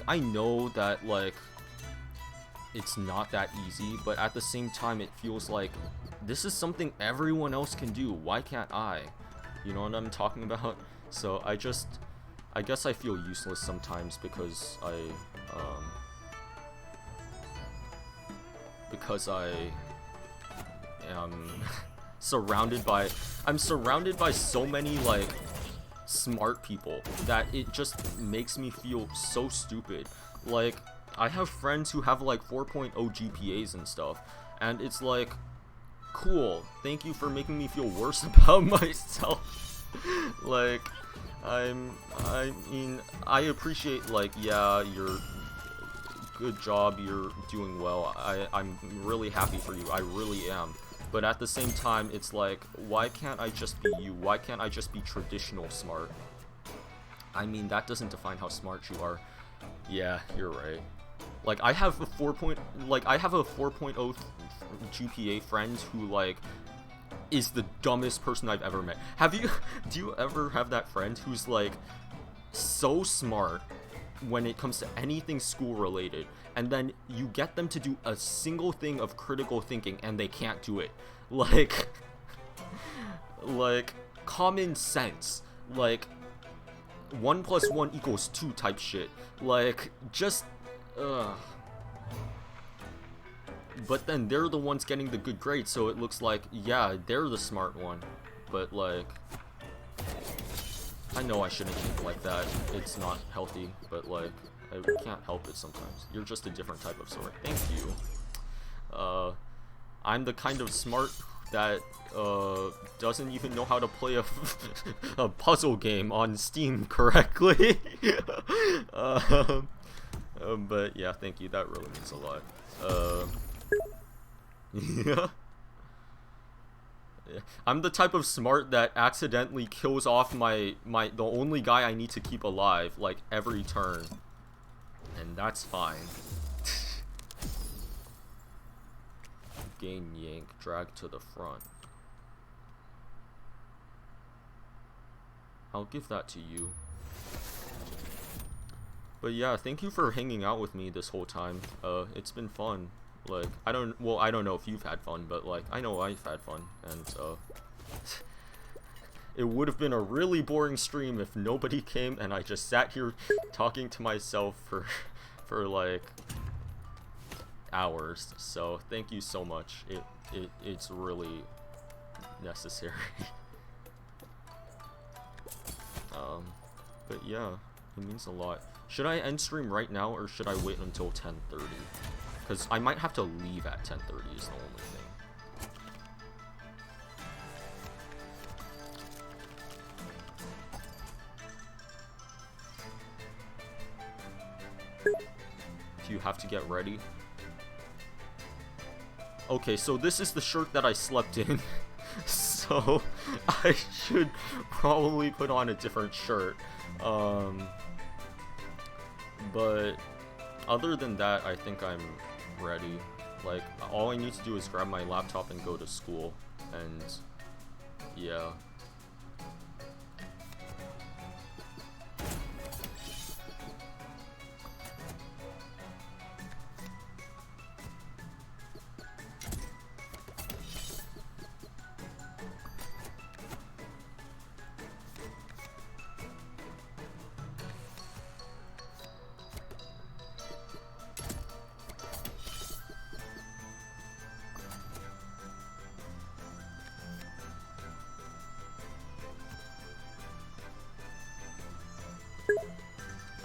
I know that, like, it's not that easy, but at the same time, it feels like this is something everyone else can do. Why can't I? You know what I'm talking about? So I guess I feel useless sometimes because I am surrounded by so many, like, smart people that it just makes me feel so stupid. Like, I have friends who have like 4.0 GPAs and stuff, and it's like, cool, thank you for making me feel worse about myself. Like, I mean, I appreciate, like, yeah, you're good job, you're doing well, I'm really happy for you, I really am. But at the same time, it's like, why can't I just be you? Why can't I just be traditional smart? I mean, that doesn't define how smart you are. Yeah, you're right. Like, I have a 4.0 GPA friend who, like, is the dumbest person I've ever met. Do you ever have that friend who's, like, so smart when it comes to anything school related, and then you get them to do a single thing of critical thinking and they can't do it? Like, common sense. Like, 1 + 1 = 2 type shit. Like, just, but then they're the ones getting the good grades, so it looks like, yeah, they're the smart one. But, like, I know I shouldn't think like that. It's not healthy, but, like, I can't help it sometimes. You're just a different type of smart. Thank you. I'm the kind of smart that doesn't even know how to play a puzzle game on Steam correctly. But yeah, thank you. That really means a lot. Yeah. I'm the type of smart that accidentally kills off the only guy I need to keep alive, like, every turn. And that's fine. Gain yank, drag to the front. I'll give that to you. But yeah, thank you for hanging out with me this whole time. It's been fun. Like, I don't know if you've had fun, but, like, I know I've had fun, and it would have been a really boring stream if nobody came and I just sat here talking to myself for like hours. So thank you so much. It's really necessary. But yeah, it means a lot. Should I end stream right now, or should I wait until 10:30? Because I might have to leave at 10:30 is the only thing. Do you have to get ready? Okay, so this is the shirt that I slept in. So I should probably put on a different shirt. But other than that, I think I'm ready. Like, all I need to do is grab my laptop and go to school, and yeah.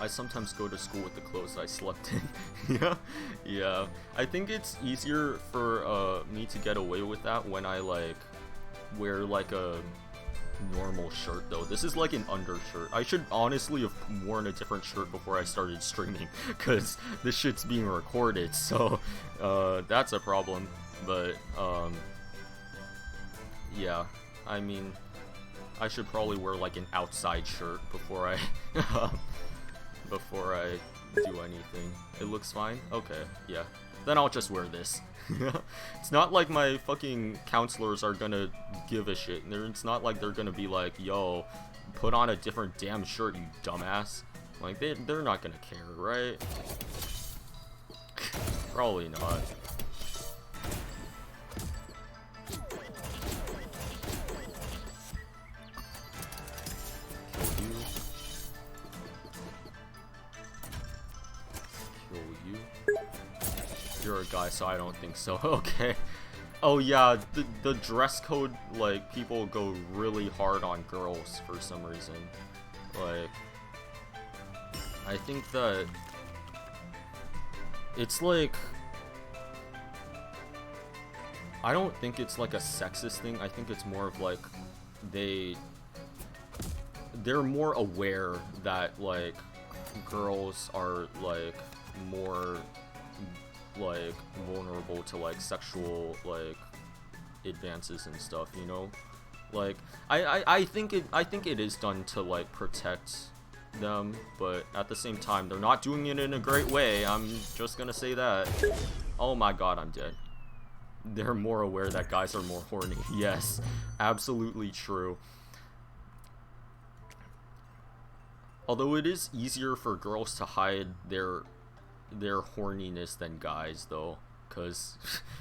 I sometimes go to school with the clothes I slept in. Yeah, yeah. I think it's easier for me to get away with that when I like wear like a normal shirt though. This is like an undershirt. I should honestly have worn a different shirt before I started streaming, because this shit's being recorded, so that's a problem. But yeah, I mean, I should probably wear like an outside shirt before I before I do anything. It looks fine? Okay, yeah. Then I'll just wear this. It's not like my fucking counselors are gonna give a shit. It's not like they're gonna be like, yo, put on a different damn shirt, you dumbass. Like, they're not gonna care, right? Probably not. You're a guy, so I don't think so. Okay. Oh yeah, the dress code, like, people go really hard on girls for some reason. Like, I think that it's like, I don't think it's like a sexist thing. I think it's more of like they're more aware that like girls are like more like vulnerable to like sexual like advances and stuff, you know? Like I think it is done to like protect them, but at the same time they're not doing it in a great way. I'm just gonna say that. Oh my god, I'm dead. They're more aware that guys are more horny. Yes, absolutely true. Although it is easier for girls to hide their horniness than guys though, because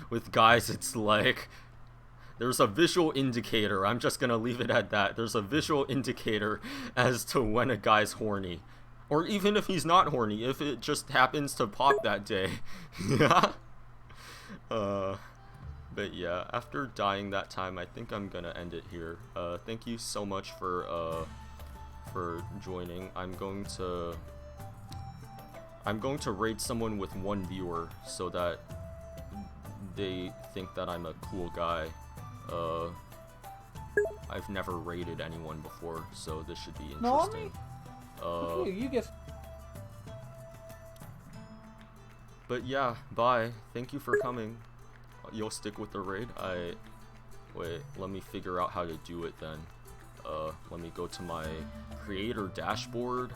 with guys it's like there's a visual indicator. I'm just gonna leave it at that. There's a visual indicator as to when a guy's horny, or even if he's not horny, if it just happens to pop that day. Yeah. But yeah, after dying that time, I think I'm gonna end it here. Thank you so much for joining. I'm going to raid someone with 1 viewer so that they think that I'm a cool guy. I've never raided anyone before, so this should be interesting. You get. But yeah, bye. Thank you for coming. You'll stick with the raid? Wait, let me figure out how to do it then. Let me go to my creator dashboard.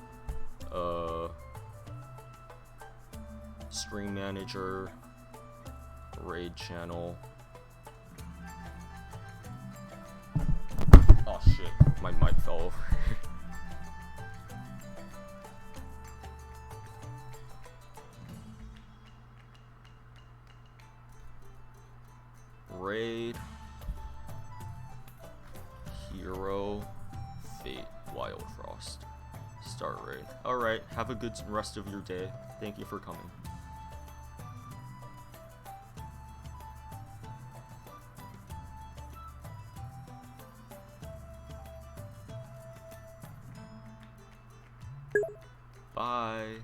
Stream manager. Raid channel. Oh shit, my mic fell over. Raid. Hero. Fate. Wildfrost. Start raid. Alright, have a good rest of your day. Thank you for coming. Bye.